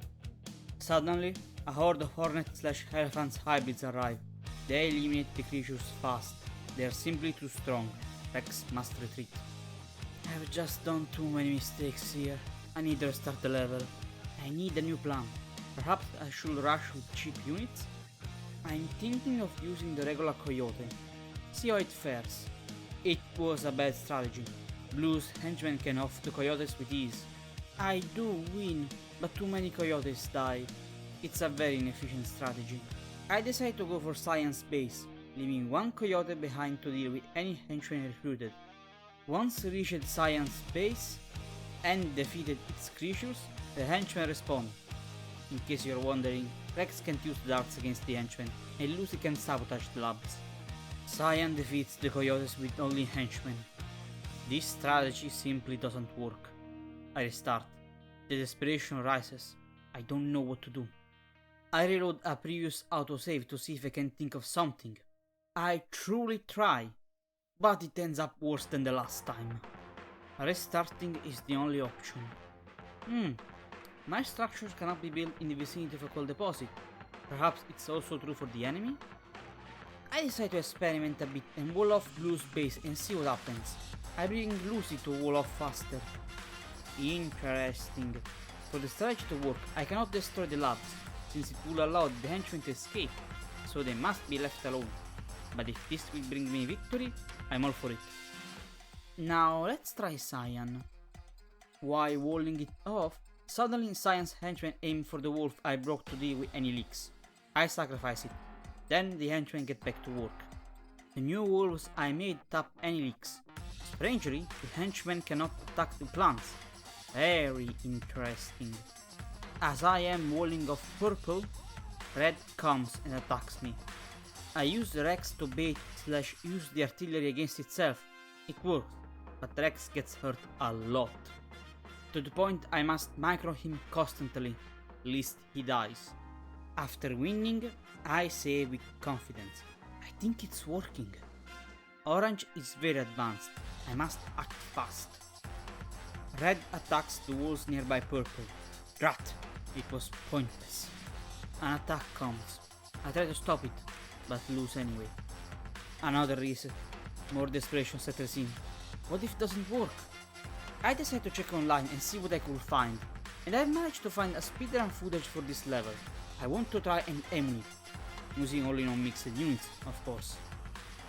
Suddenly, a horde of hornet/elephants hybrids arrive. They eliminate the creatures fast. They are simply too strong. Rex must retreat. I've just done too many mistakes here. I need to restart the level. I need a new plan. Perhaps I should rush with cheap units? I'm thinking of using the regular coyote. See how it fares. It was a bad strategy. Blue's henchmen can off the coyotes with ease. I do win, but too many coyotes die. It's a very inefficient strategy. I decide to go for Cyan's base, leaving one coyote behind to deal with any henchmen recruited. Once reached Cyan's base and defeated its creatures, the henchmen respawn. In case you're wondering, Rex can't use darts against the henchmen, and Lucy can sabotage the labs. Cyan defeats the coyotes with only henchmen. This strategy simply doesn't work. I restart. The desperation rises. I don't know what to do. I reload a previous autosave to see if I can think of something. I truly try, but it ends up worse than the last time. Restarting is the only option. My structures cannot be built in the vicinity of a coal deposit. Perhaps it's also true for the enemy? I decide to experiment a bit and wall off Blue's base and see what happens. I bring Lucy to wall off faster. Interesting. For the strategy to work, I cannot destroy the labs, since it will allow the henchmen to escape, so they must be left alone. But if this will bring me victory, I'm all for it. Now let's try Cyan. While walling it off, suddenly Cyan's henchmen aim for the wolf I broke to deal with any leaks. I sacrifice it. Then the henchmen get back to work. The new wolves I made tap any leaks. Strangely, the henchmen cannot attack the plants. Very interesting. As I am walling off purple, red comes and attacks me. I use Rex to bait/use the artillery against itself. It works, but Rex gets hurt a lot. To the point I must micro him constantly, lest he dies. After winning, I say with confidence, I think it's working. Orange is very advanced, I must act fast. Red attacks the walls nearby purple. Drat! It was pointless. An attack comes. I try to stop it, but lose anyway. Another reset. More desperation settles in. What if it doesn't work? I decide to check online and see what I could find, and I've managed to find a speedrun footage for this level. I want to try and aim it, using only non-mixed units, of course.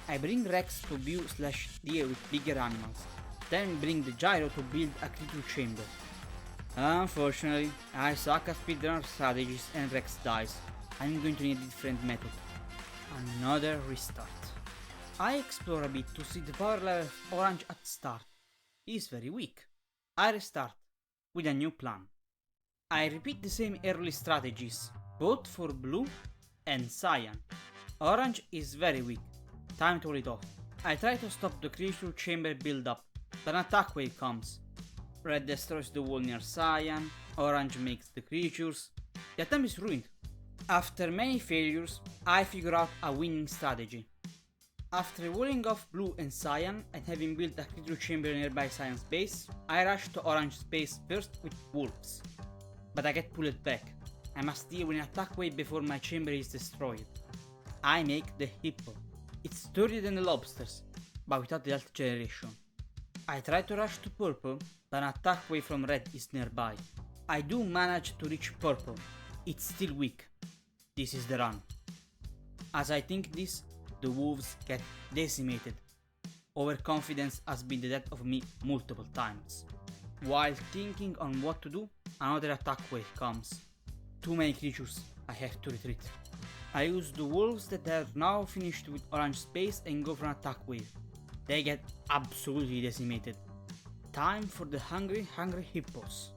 I bring Rex to build/deal with bigger animals, then bring the gyro to build a creature chamber. Unfortunately, I suck at speedrun strategies and Rex dies. I'm going to need a different method. Another restart. I explore a bit to see the power level of Orange at start. He is very weak. I restart, with a new plan. I repeat the same early strategies, both for Blue and Cyan. Orange is very weak. Time to wall it off. I try to stop the creature chamber build up, but an attack wave comes. Red destroys the wall near Cyan, Orange makes the creatures. The attempt is ruined. After many failures, I figure out a winning strategy. After walling off Blue and Cyan and having built a creature chamber nearby Cyan's base, I rush to Orange's base first with wolves. But I get pulled back. I must deal with an attack wave before my chamber is destroyed. I make the hippo. It's sturdier than the lobsters, but without the health generation. I try to rush to purple, but an attack wave from red is nearby. I do manage to reach purple. It's still weak. This is the run. As I think this, the wolves get decimated. Overconfidence has been the death of me multiple times. While thinking on what to do, another attack wave comes. Too many creatures, I have to retreat. I use the wolves that have now finished with Orange space and go for an attack wave. They get absolutely decimated. Time for the hungry hippos.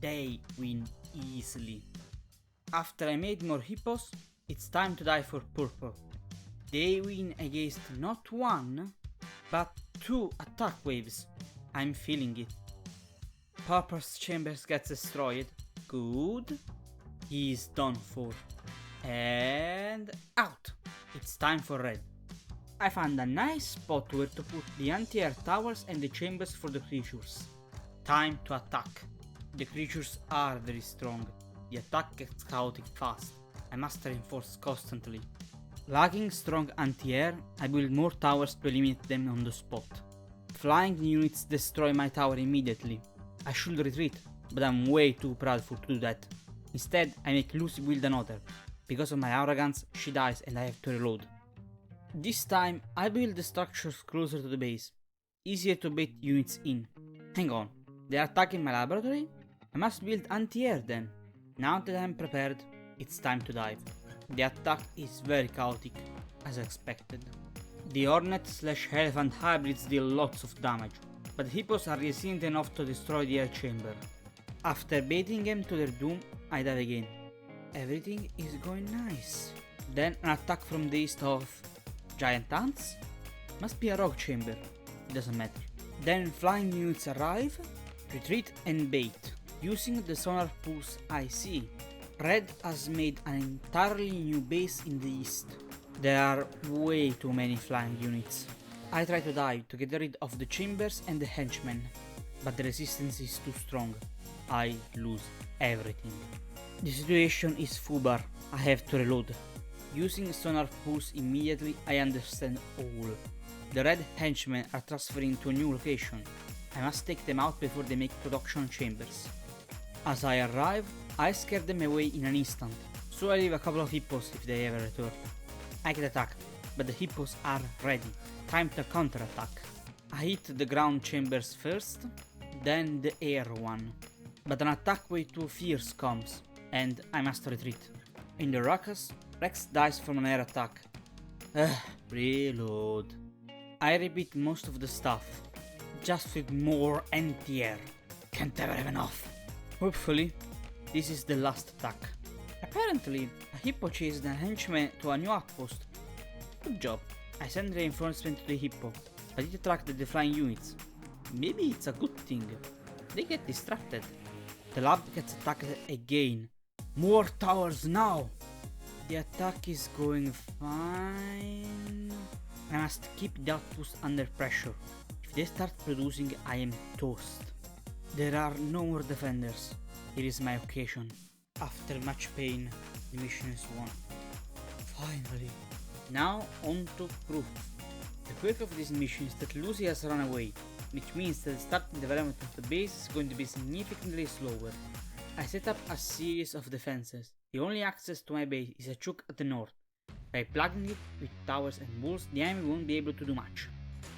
they win easily. After I made more hippos, it's time to die for purple. They win against not one, but 2 attack waves. I'm feeling it. Purple's chambers gets destroyed. Good. He's done for. And out. It's time for red. I found a nice spot where to put the anti-air towers and the chambers for the creatures. Time to attack. The creatures are very strong. The attack gets chaotic fast. I must reinforce constantly. Lacking strong anti-air, I build more towers to eliminate them on the spot. Flying units destroy my tower immediately. I should retreat, but I'm way too proudful to do that. Instead, I make Lucy build another. Because of my arrogance, she dies and I have to reload. This time, I build the structures closer to the base. Easier to bait units in. Hang on, they are attacking my laboratory? I must build anti-air then. Now that I'm prepared, it's time to dive. The attack is very chaotic, as expected. The Hornet/Elephant hybrids deal lots of damage, but hippos are resilient enough to destroy the air chamber. After baiting them to their doom, I dive again. Everything is going nice. Then an attack from the east of giant ants? Must be a rock chamber, it doesn't matter. Then flying units arrive, retreat and bait, using the sonar pulse I see. Red has made an entirely new base in the east. There are way too many flying units. I try to dive to get rid of the chambers and the henchmen, but the resistance is too strong. I lose everything. The situation is FUBAR, I have to reload. Using sonar pulse immediately, I understand all. The red henchmen are transferring to a new location. I must take them out before they make production chambers. As I arrive, I scare them away in an instant, so I leave a couple of hippos if they ever return. I get attacked, but the hippos are ready. Time to counterattack. I hit the ground chambers first, then the air one. But an attack wave too fierce comes, and I must retreat. In the ruckus, Rex dies from an air attack. Reload. I repeat most of the stuff, just with more anti-air. Can't ever have enough. Hopefully, this is the last attack. Apparently, a hippo chased a henchman to a new outpost. Good job. I send reinforcement to the hippo, but it attracted the flying units. Maybe it's a good thing. They get distracted. The lab gets attacked again. More towers now! The attack is going fine. I must keep the outpost under pressure. If they start producing, I am toast. There are no more defenders. Here is my occasion. After much pain, the mission is won. Finally. Now on to proof. The quirk of this mission is that Lucy has run away, which means that the starting development of the base is going to be significantly slower. I set up a series of defenses. The only access to my base is a choke at the north. By plugging it with towers and walls, the enemy won't be able to do much.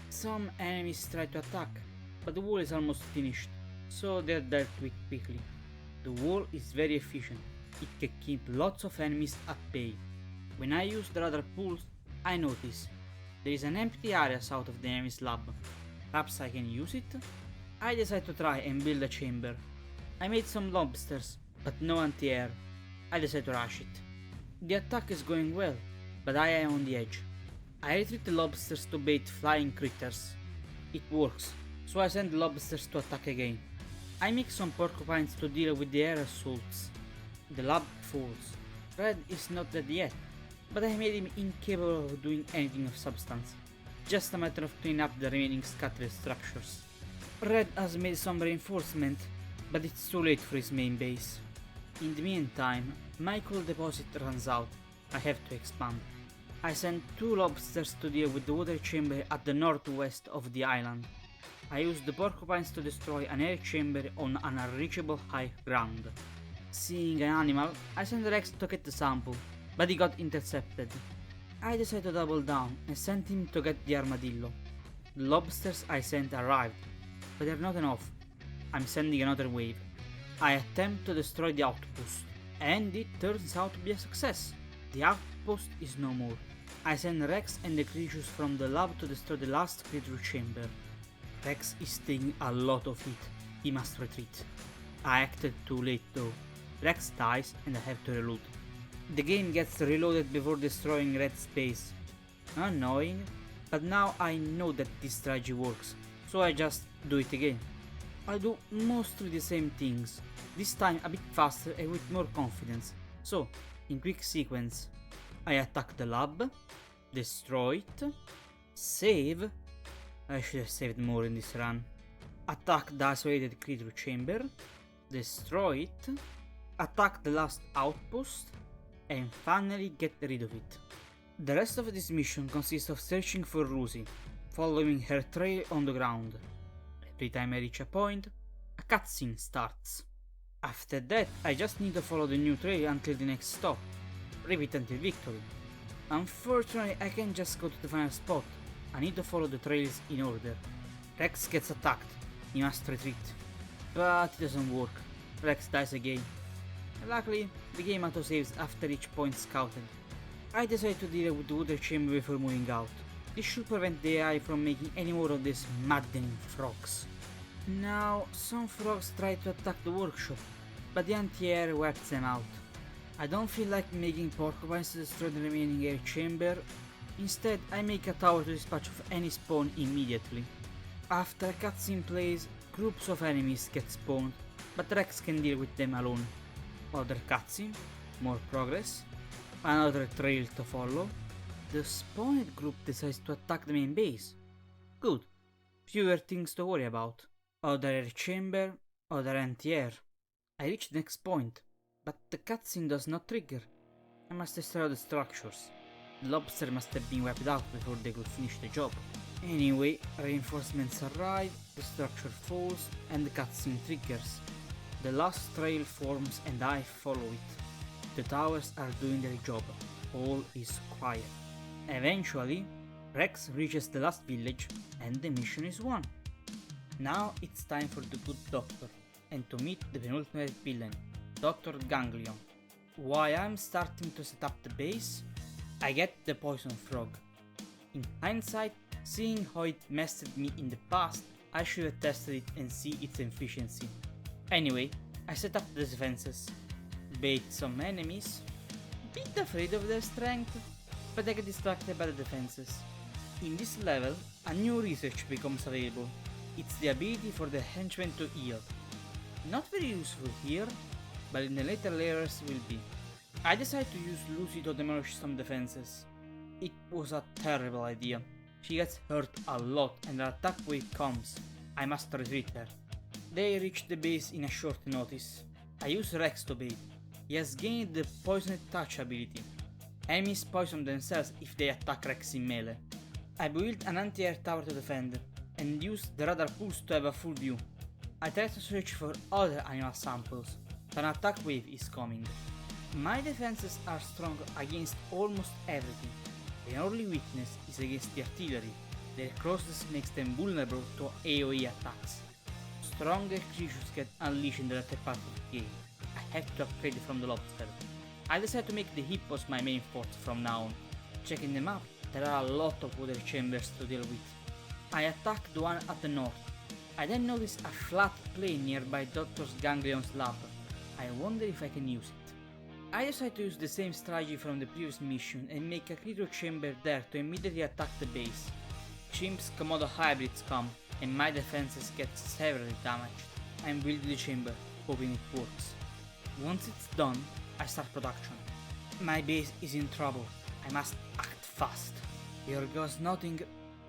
Some enemies try to attack, but the wall is almost finished, so they're dealt with quickly. The wall is very efficient. It can keep lots of enemies at bay. When I use the radar pulse, I notice there is an empty area south of the enemy's lab. Perhaps I can use it? I decide to try and build a chamber. I made some lobsters, but no anti-air. I decide to rush it. The attack is going well, but I am on the edge. I retreat the lobsters to bait flying critters. It works, so I send the lobsters to attack again. I make some porcupines to deal with the air assaults. The lab falls. Red is not dead yet, but I made him incapable of doing anything of substance. Just a matter of cleaning up the remaining scattered structures. Red has made some reinforcement, but it's too late for his main base. In the meantime, my coal deposit runs out. I have to expand. I send 2 lobsters to deal with the water chamber at the northwest of the island. I use the porcupines to destroy an air chamber on an unreachable high ground. Seeing an animal, I send Rex to get the sample, but he got intercepted. I decide to double down and send him to get the armadillo. The lobsters I sent arrived, but they're not enough. I'm sending another wave. I attempt to destroy the outpost, and it turns out to be a success. The outpost is no more. I send Rex and the creatures from the lab to destroy the last creature chamber. Rex is taking a lot of hit. He must retreat. I acted too late though. Rex dies and I have to reload. The game gets reloaded before destroying red space. Annoying, but now I know that this strategy works, so I just do it again. I do mostly the same things, this time a bit faster and with more confidence. So, in quick sequence, I attack the lab, destroy it, save, I should have saved more in this run, attack the isolated creature chamber, destroy it, attack the last outpost, and finally get rid of it. The rest of this mission consists of searching for Lucy, following her trail on the ground. Every time I reach a point, a cutscene starts. After that, I just need to follow the new trail until the next stop. Repeat until victory. Unfortunately, I can't just go to the final spot. I need to follow the trails in order. Rex gets attacked. He must retreat. But it doesn't work. Rex dies again. Luckily, the game autosaves after each point scouted. I decided to deal with the water chamber before moving out. This should prevent the AI from making any more of these maddening frogs. Now, some frogs try to attack the workshop, but the anti-air wipes them out. I don't feel like making porcupines to destroy the remaining air chamber. Instead, I make a tower to dispatch of any spawn immediately. After a cutscene plays, groups of enemies get spawned, but Rex can deal with them alone. Other cutscene, more progress, another trail to follow. The spawned group decides to attack the main base. Good, fewer things to worry about. Other air chamber, other anti-air. I reach the next point, but the cutscene does not trigger. I must destroy the structures. The lobster must have been wiped out before they could finish the job. Anyway, reinforcements arrive, the structure falls, and the cutscene triggers. The last trail forms and I follow it. The towers are doing their job. All is quiet. Eventually, Rex reaches the last village and the mission is won. Now it's time for the good doctor and to meet the penultimate villain, Dr. Ganglion. While I'm starting to set up the base, I get the poison frog. In hindsight, seeing how it messed with me in the past, I should have tested it and see its efficiency. Anyway, I set up the defenses, bait some enemies, bit afraid of their strength, but I get distracted by the defenses. In this level, a new research becomes available. It's the ability for the henchmen to heal. Not very useful here, but in the later layers will be. I decided to use Lucy to demolish some defenses. It was a terrible idea. She gets hurt a lot and her attack wave comes. I must retreat her. They reach the base in a short notice. I use Rex to bait. He has gained the Poisoned Touch ability. Enemies poison themselves if they attack Rex in melee. I built an anti-air tower to defend, and used the radar pulse to have a full view. I try to search for other animal samples, but an attack wave is coming. My defenses are strong against almost everything. Their only weakness is against the artillery. Their closeness makes them vulnerable to AoE attacks. Stronger creatures get unleashed in the latter part of the game. I have to upgrade from the lobster. I decided to make the hippos my main fort from now on. Checking the map, there are a lot of water chambers to deal with. I attack the one at the north. I then notice a flat plain nearby Dr. Ganglion's lab. I wonder if I can use it. I decide to use the same strategy from the previous mission and make a creature chamber there to immediately attack the base. Chimp's Komodo hybrids come and my defenses get severely damaged. I build the chamber, hoping it works. Once it's done, I start production. My base is in trouble. I must act fast. Here goes nothing.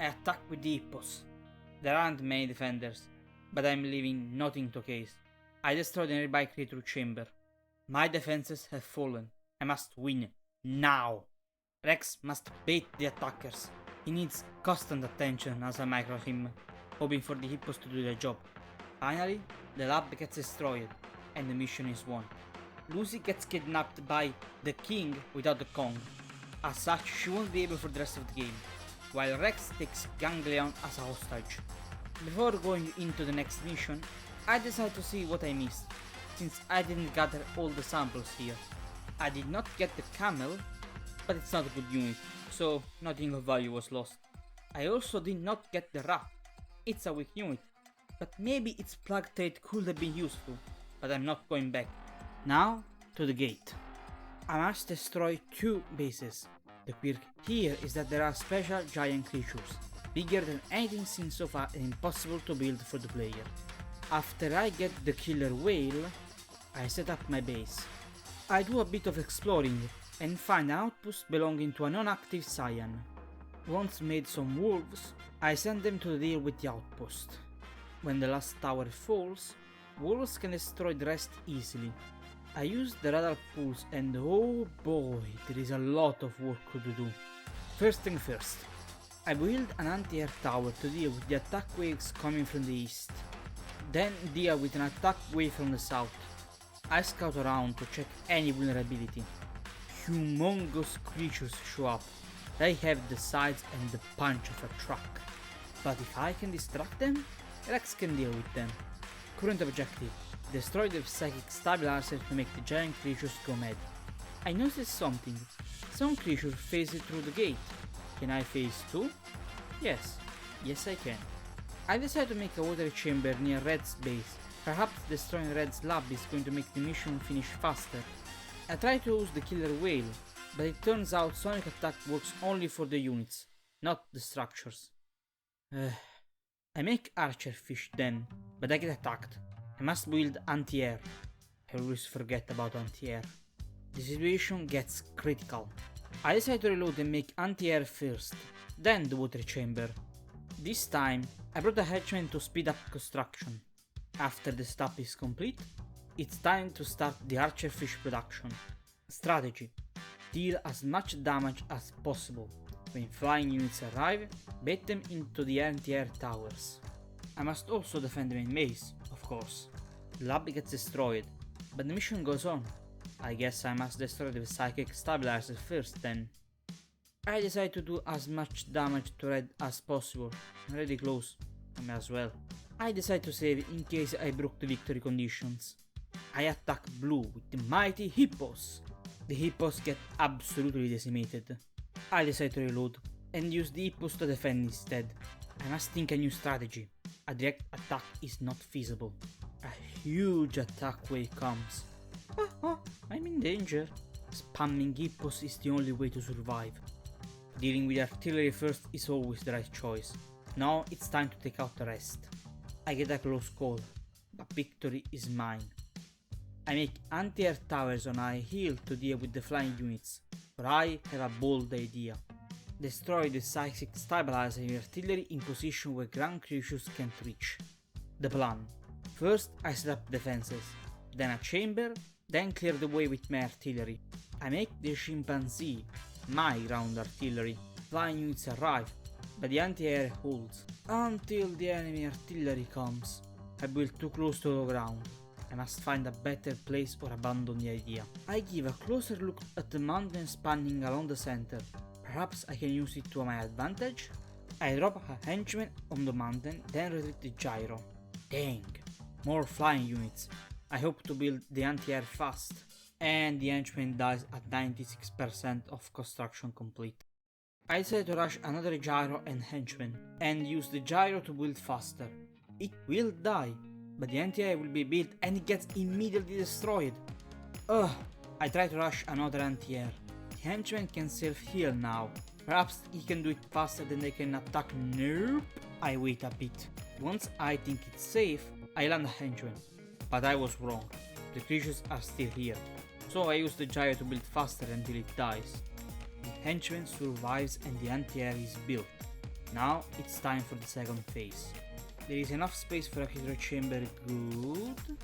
I attack with the hippos. There aren't many defenders, but I'm leaving nothing to case. I destroy the nearby creature chamber. My defenses have fallen. I must win. Now! Rex must bait the attackers. He needs constant attention as I micro him, hoping for the hippos to do their job. Finally, the lab gets destroyed, and the mission is won. Lucy gets kidnapped by the king without the Kong. As such, she won't be able for the rest of the game, while Rex takes Ganglion as a hostage. Before going into the next mission, I decided to see what I missed, since I didn't gather all the samples here. I did not get the camel, but it's not a good unit, so nothing of value was lost. I also did not get the rat. It's a weak unit, but maybe its plug trait could have been useful, but I'm not going back. Now, to the gate. I must destroy 2 bases. The quirk here is that there are special giant creatures, bigger than anything seen so far and impossible to build for the player. After I get the killer whale, I set up my base. I do a bit of exploring and find an outpost belonging to a non-active Cyan. Once made some wolves, I send them to deal with the outpost. When the last tower falls, wolves can destroy the rest easily. I use the radar pulse and oh boy, there is a lot of work to do. First thing first, I build an anti-air tower to deal with the attack waves coming from the east. Then deal with an attack wave from the south. I scout around to check any vulnerability. Humongous creatures show up. They have the size and the punch of a truck. But if I can distract them, Rex can deal with them. Current objective: destroy the psychic stabilizer to make the giant creatures go mad. I noticed something. Some creatures phase it through the gate. Can I phase too? Yes. Yes I can. I decided to make a water chamber near Red's base. Perhaps destroying Red's lab is going to make the mission finish faster. I try to use the killer whale, but it turns out sonic attack works only for the units, not the structures. I make archer fish then, but I get attacked. I must build anti-air. I always forget about anti-air. The situation gets critical. I decide to reload and make anti-air first, then the water chamber. This time, I brought a henchman to speed up construction. After the stop is complete, it's time to start the archer fish production. Strategy: deal as much damage as possible. When flying units arrive, bait them into the anti-air towers. I must also defend the main base, of course. The lab gets destroyed, but the mission goes on. I guess I must destroy the psychic stabilizer first then. I decide to do as much damage to Red as possible. I'm really close, I may as well. I decide to save in case I broke the victory conditions. I attack Blue with the mighty Hippos. The Hippos get absolutely decimated. I decide to reload and use the Hippos to defend instead. I must think a new strategy. A direct attack is not feasible. A huge attack wave comes. I'm in danger. Spamming Hippos is the only way to survive. Dealing with artillery first is always the right choice. Now it's time to take out the rest. I get a close call, but victory is mine. I make anti-air towers on high hill to deal with the flying units, but I have a bold idea. Destroy the psychic stabilizer and artillery in position where ground creatures can't reach. The plan: first I set up defenses, then a chamber, then clear the way with my artillery. I make the chimpanzee my ground artillery. Flying units arrive, but the anti-air holds until the enemy artillery comes. I built too close to the ground. I must find a better place or abandon the idea. I give a closer look at the mountain spanning along the center. Perhaps I can use it to my advantage? I drop a henchman on the mountain, then retreat the gyro. Dang, more flying units. I hope to build the anti-air fast. And the henchman dies at 96% of construction complete. I decide to rush another gyro and henchman, and use the gyro to build faster. It will die, but the anti-air will be built and it gets immediately destroyed. I try to rush another anti-air. The henchman can self-heal now. Perhaps he can do it faster than they can attack. Nope. I wait a bit. Once I think it's safe, I land a henchman. But I was wrong. The creatures are still here. So I use the gyro to build faster until it dies. The henchman survives and the anti-air is built. Now it's time for the second phase. There is enough space for a hydro chamber, good.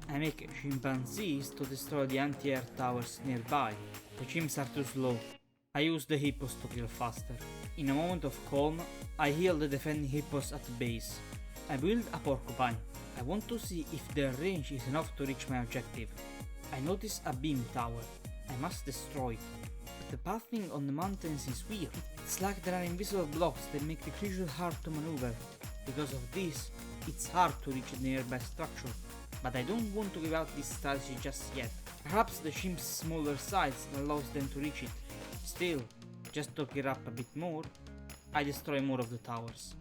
I make chimpanzees to destroy the anti-air towers nearby. The chimps are too slow. I use the hippos to kill faster. In a moment of calm, I heal the defending hippos at the base. I build a porcupine. I want to see if their range is enough to reach my objective. I notice a beam tower. I must destroy it. But the pathing on the mountains is weird. It's like there are invisible blocks that make the creature hard to maneuver. Because of this, it's hard to reach the nearby structure. But I don't want to give out this strategy just yet. Perhaps the chimp's smaller size allows them to reach it. Still, just to gear up a bit more, I destroy more of the towers.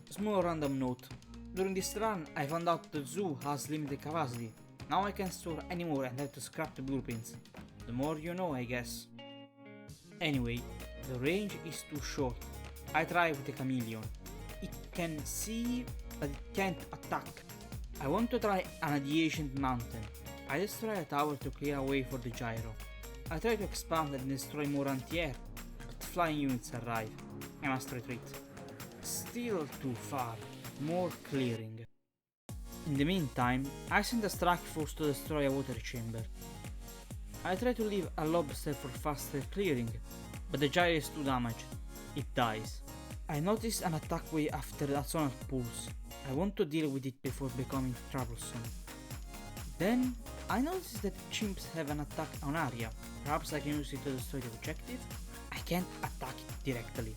Small random note. During this run, I found out the zoo has limited capacity. Now I can't store anymore and have to scrap the blueprints. The more you know, I guess. Anyway, the range is too short. I try with the chameleon. It can see, but it can't attack. I want to try an adjacent mountain. I destroy a tower to clear a way for the gyro. I try to expand and destroy more anti-air, but flying units arrive. I must retreat. Still too far. More clearing. In the meantime, I send a strike force to destroy a water chamber. I try to leave a lobster for faster clearing, but the gyro is too damaged. It dies. I notice an attack wave after a sonar pulse. I want to deal with it before becoming troublesome. Then, I notice that chimps have an attack on area. Perhaps I can use it to destroy the objective? I can't attack it directly,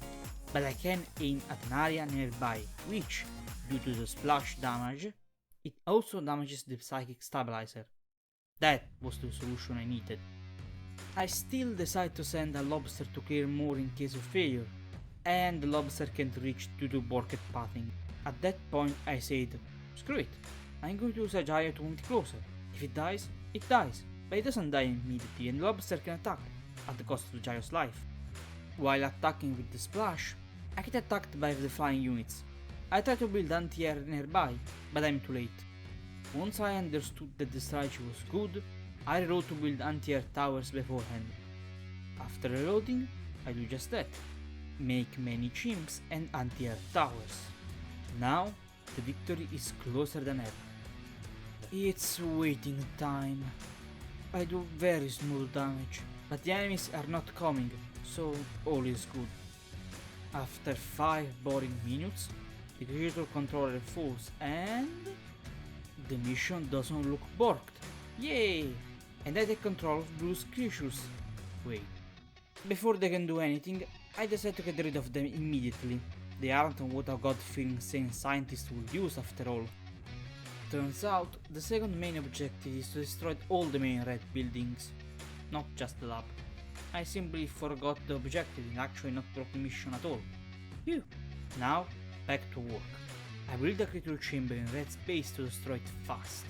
but I can aim at an area nearby, which, due to the splash damage, it also damages the psychic stabilizer. That was the solution I needed. I still decide to send a lobster to clear more in case of failure, and the lobster can't reach due to Borket pathing. At that point I said, screw it, I'm going to use a gyro to move it closer. If it dies, but it doesn't die immediately and the lobster can attack, at the cost of the gyro's life. While attacking with the splash, I get attacked by the flying units. I try to build anti-air nearby, but I'm too late. Once I understood that the strategy was good, I reload to build anti-air towers beforehand. After reloading, I do just that. Make many chimps and anti-air towers. Now, the victory is closer than ever. It's waiting time. I do very small damage, but the enemies are not coming, so all is good. After 5 boring minutes, the creature controller falls and the mission doesn't look borked. Yay! And I take control of Blue's creatures. Wait. Before they can do anything, I decide to get rid of them immediately. They aren't what a god-fearing sane scientist would use after all. Turns out, the second main objective is to destroy all the main red buildings, not just the lab. I simply forgot the objective and actually not broke the mission at all. Phew! Now, back to work. I build a creature chamber in red space to destroy it fast.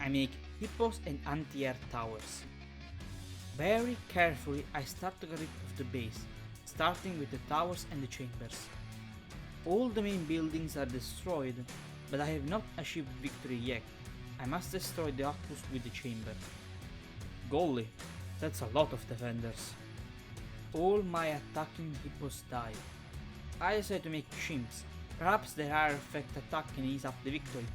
I make hippos and anti-air towers. Very carefully I start to get rid of the base, starting with the towers and the chambers. All the main buildings are destroyed, but I have not achieved victory yet. I must destroy the outpost with the chamber. Golly, that's a lot of defenders. All my attacking hippos die. I decide to make chimps. Perhaps their higher effect attack can ease up the victory.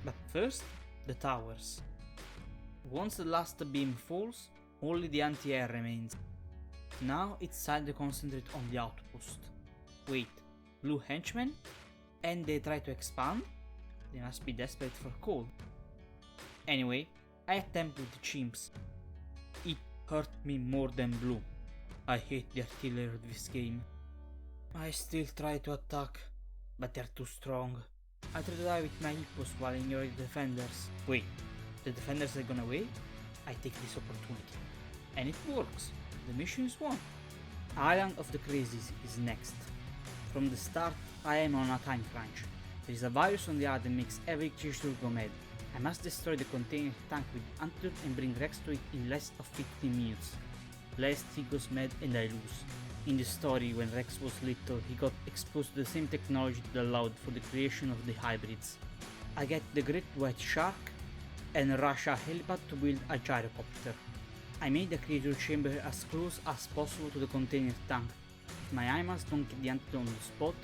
But first, the towers. Once the last beam falls, only the anti-air remains. Now it's time to concentrate on the outpost. Wait, blue henchmen? And they try to expand? They must be desperate for coal. Anyway, I attempt with the chimps. It hurt me more than blue. I hate the artillery of this game. I still try to attack, but they're too strong. I try to die with my hippos while ignoring the defenders. Wait, the defenders have gone away? I take this opportunity. And it works. The mission is won. Island of the Crazies is next. From the start, I am on a time crunch. There is a virus on the island that makes every creature go mad. I must destroy the container tank with antidote and bring Rex to it in less of 15 minutes. Lest he goes mad and I lose. In the story, when Rex was little, he got exposed to the same technology that allowed for the creation of the hybrids. I get the great white shark and rush a helipad to build a gyrocopter. I made the creature chamber as close as possible to the container tank. If my IMAs don't get the antidote on the spot,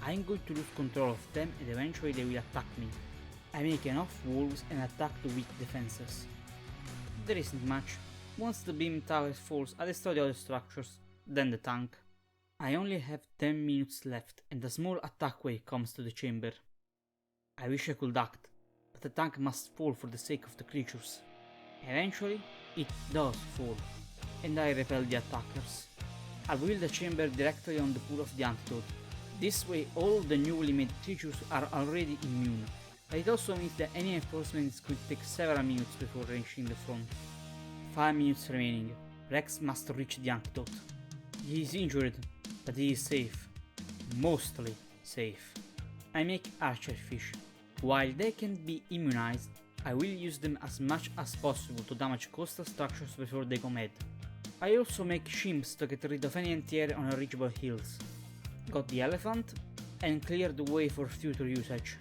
I'm going to lose control of them and eventually they will attack me. I make enough wolves and attack the weak defenses. There isn't much. Once the beam tower falls, I destroy the other structures, then the tank. I only have 10 minutes left and a small attack wave comes to the chamber. I wish I could act, but the tank must fall for the sake of the creatures. Eventually, it does fall, and I repel the attackers. I build the chamber directly on the pool of the antidote. This way all the newly made creatures are already immune, but it also means that any enforcements could take several minutes before reaching the front. 5 minutes remaining. Rex must reach the antidote. He is injured, but he is safe. Mostly safe. I make archerfish. While they can be immunized, I will use them as much as possible to damage coastal structures before they go mad. I also make shimps to get rid of any anti-air on unreachable hills. Got the elephant and clear the way for future usage.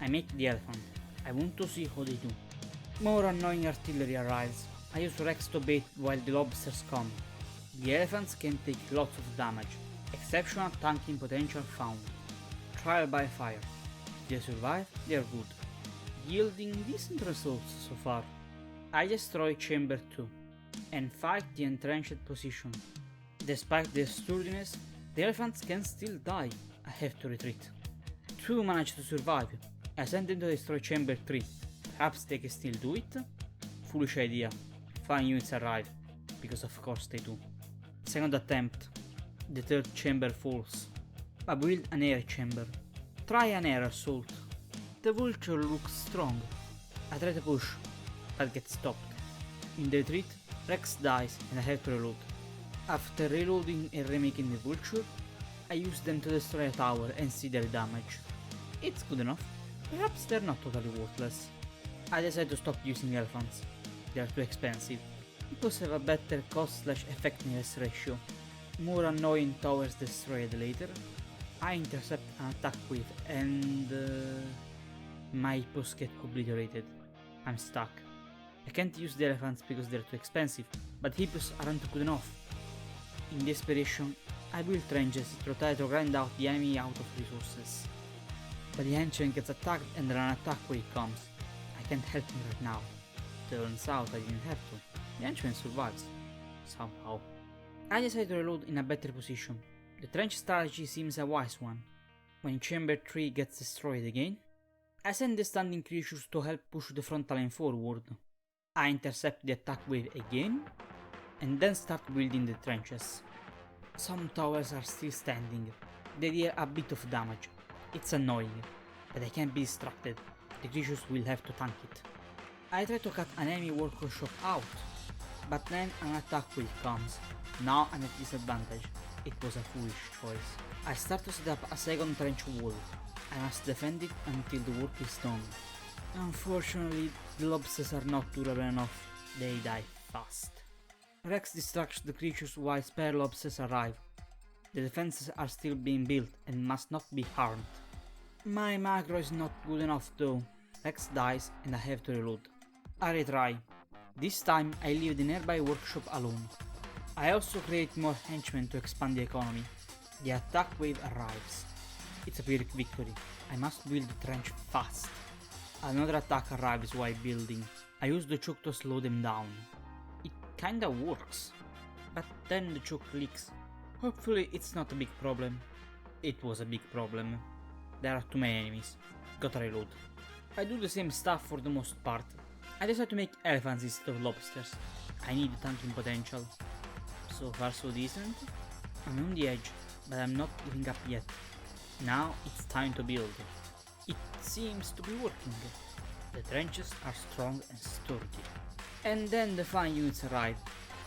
I make the elephant. I want to see how they do. More annoying artillery arrives. I use Rex to bait while the lobsters come. The elephants can take lots of damage. Exceptional tanking potential found. Trial by fire. If they survive, they are good. Yielding decent results so far. I destroy Chamber 2 and fight the entrenched position. Despite their sturdiness, the elephants can still die. I have to retreat. 2 manage to survive. I send them to destroy Chamber 3. Perhaps they can still do it? Foolish idea. Fine units arrive, because of course they do. Second attempt. The 3rd chamber falls. I build an air chamber. Try an air assault. The vulture looks strong. I try to push, but get stopped. In the retreat, Rex dies and I have to reload. After reloading and remaking the vulture, I use them to destroy a tower and see their damage. It's good enough. Perhaps they're not totally worthless. I decide to stop using elephants. They are too expensive. Those have a better cost/effectiveness ratio. More annoying towers destroyed later. I intercept an attack wave and my posts get obliterated. I'm stuck. I can't use the elephants because they're too expensive, but hippos aren't good enough. In desperation, I build trenches to try to grind out the enemy out of resources. But the henchman gets attacked and an attack wave comes. I can't help him right now. Turns out I didn't have to. The henchman survives. Somehow. I decide to reload in a better position. The trench strategy seems a wise one. When Chamber 3 gets destroyed again, I send the standing creatures to help push the front line forward. I intercept the attack wave again, and then start building the trenches. Some towers are still standing. They deal a bit of damage. It's annoying, but I can't be distracted. The creatures will have to tank it. I try to cut an enemy workshop out, but then an attack wave comes. Now I'm at disadvantage. It was a foolish choice. I start to set up a second trench wall. I must defend it until the work is done. Unfortunately, the lobsters are not durable enough. They die fast. Rex distracts the creatures while spare lobsters arrive. The defenses are still being built and must not be harmed. My macro is not good enough though. Rex dies and I have to reload. I retry. This time I leave the nearby workshop alone. I also create more henchmen to expand the economy. The attack wave arrives. It's a Pyrrhic victory. I must build the trench fast. Another attack arrives while building. I use the choke to slow them down. It kinda works. But then the choke leaks. Hopefully it's not a big problem. It was a big problem. There are too many enemies. Gotta reload. I do the same stuff for the most part. I decide to make elephants instead of lobsters. I need the tanking potential. So far so decent. I'm on the edge, but I'm not giving up yet. Now it's time to build. It seems to be working. The trenches are strong and sturdy. And then the fine units arrive.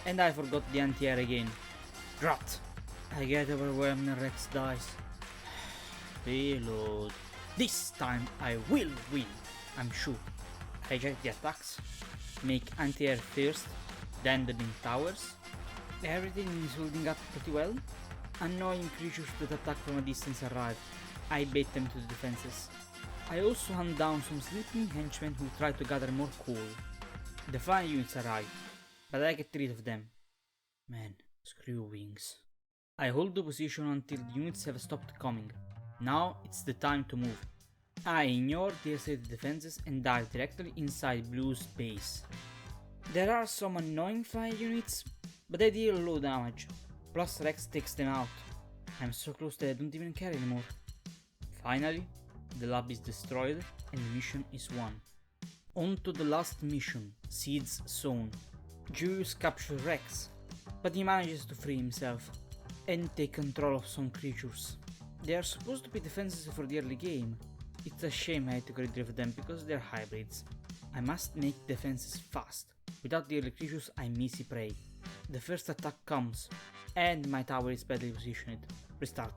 And I forgot the anti-air again. Drat! I get overwhelmed and Rex dies. Reload. This time I will win, I'm sure. Hijack the attacks. Make anti-air first, then the beam towers. Everything is holding up pretty well. Annoying creatures that attack from a distance arrive. I bait them to the defenses. I also hunt down some sleeping henchmen who try to gather more coal. The fine units arrive, but I get rid of them. Man, screw wings. I hold the position until the units have stopped coming. Now it's the time to move. I ignore the assailed defenses and dive directly inside Blue's base. There are some annoying fire units, but they deal low damage, plus Rex takes them out. I'm so close that I don't even care anymore. Finally, the lab is destroyed and the mission is won. On to the last mission, Seeds Sown. Julius captures Rex, but he manages to free himself and take control of some creatures. They are supposed to be defenses for the early game. It's a shame I had to get rid of them because they're hybrids. I must make defenses fast. Without the early creatures I'm easy prey. The first attack comes, and my tower is badly positioned. Restart.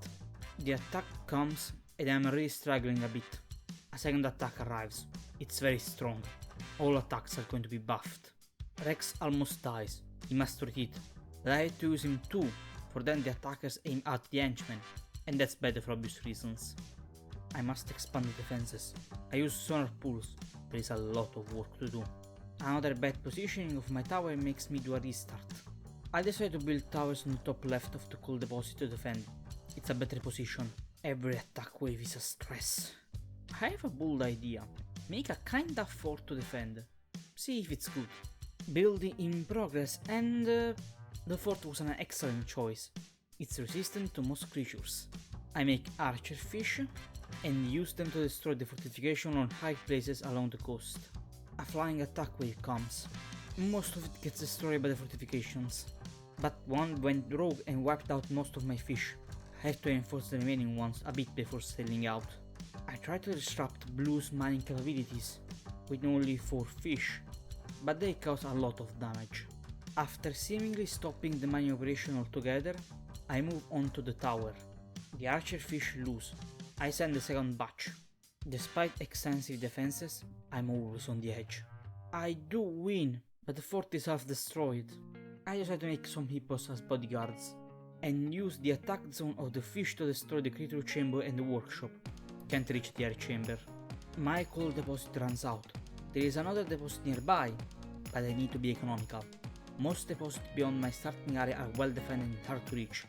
The attack comes and I'm really struggling a bit. A second attack arrives. It's very strong. All attacks are going to be buffed. Rex almost dies. He must retreat. But I had to use him too, for then the attackers aim at the henchmen, and that's better for obvious reasons. I must expand the defenses. I use sonar pools. There is a lot of work to do. Another bad positioning of my tower makes me do a restart. I decided to build towers on the top left of the coal deposit to defend. It's a better position. Every attack wave is a stress. I have a bold idea. Make a kinda fort to defend. See if it's good. Building in progress, and the fort was an excellent choice. It's resistant to most creatures. I make archer fish and use them to destroy the fortification on high places along the coast. A flying attack wave comes. Most of it gets destroyed by the fortifications, but one went rogue and wiped out most of my fish. I have to enforce the remaining ones a bit before sailing out. I try to disrupt Blue's mining capabilities with only 4 fish, but they cause a lot of damage. After seemingly stopping the mining operation altogether, I move on to the tower. The archer fish lose. I send the second batch. Despite extensive defenses, I'm always on the edge. I do win, but the fort is half destroyed. I decide to make some hippos as bodyguards, and use the attack zone of the fish to destroy the creature chamber and the workshop. Can't reach the air chamber. My coal deposit runs out. There is another deposit nearby, but I need to be economical. Most deposits beyond my starting area are well defended and hard to reach.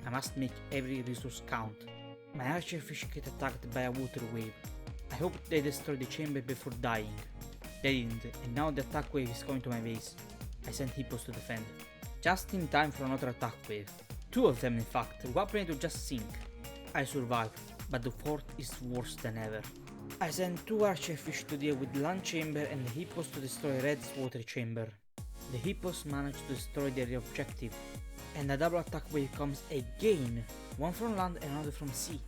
I must make every resource count. My archer fish get attacked by a water wave. I hope they destroy the chamber before dying. They didn't, and now the attack wave is coming to my base. I send hippos to defend. Just in time for another attack wave. 2 of them in fact, one planning to just sink. I survive, but the fort is worse than ever. I send 2 archer fish to deal with the land chamber and the hippos to destroy Red's water chamber. The hippos manage to destroy their objective, and a double attack wave comes again, one from land and another from sea.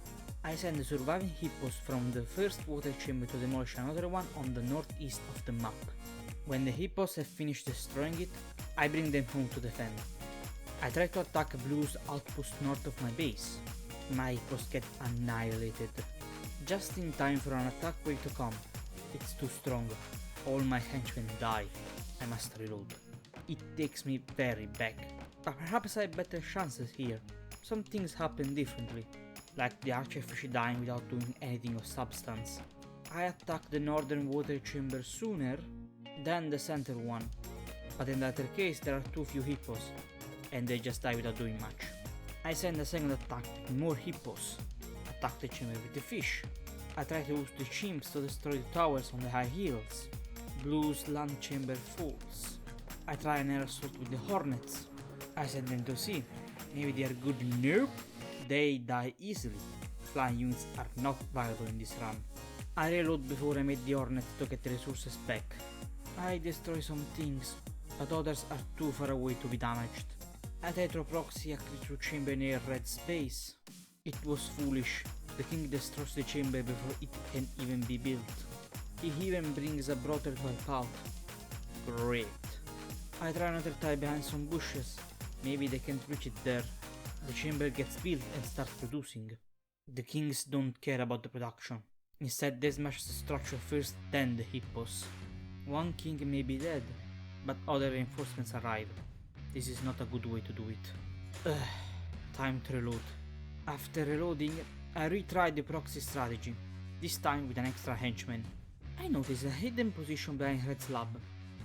I send the surviving hippos from the first water chamber to demolish another one on the northeast of the map. When the hippos have finished destroying it, I bring them home to defend. I try to attack Blue's outpost north of my base. My hippos get annihilated. Just in time for an attack wave to come. It's too strong. All my henchmen die. I must reload. It takes me very back. But perhaps I have better chances here. Some things happen differently, like the archerfish dying without doing anything of substance. I attack the northern water chamber sooner than the center one, but in the other case there are too few hippos, and they just die without doing much. I send a second attack with more hippos, attack the chamber with the fish. I try to use the chimps to destroy the towers on the high hills. Blue's land chamber falls. I try an air assault with the hornets. I send them to sea. Maybe they are good. Nope. They die easily. Flying units are not viable in this run. I reload before I meet the hornet to get the resources back. I destroy some things, but others are too far away to be damaged. I try to proxy a creature chamber near Red's base. It was foolish. The king destroys the chamber before it can even be built. He even brings a brother to help out. Great. I try another time behind some bushes. Maybe they can't reach it there. The chamber gets built and starts producing. The kings don't care about the production. Instead they smash the structure first, then the hippos. One king may be dead, but other reinforcements arrive. This is not a good way to do it. Time to reload. After reloading, I retry the proxy strategy, this time with an extra henchman. I notice a hidden position behind Red's lab.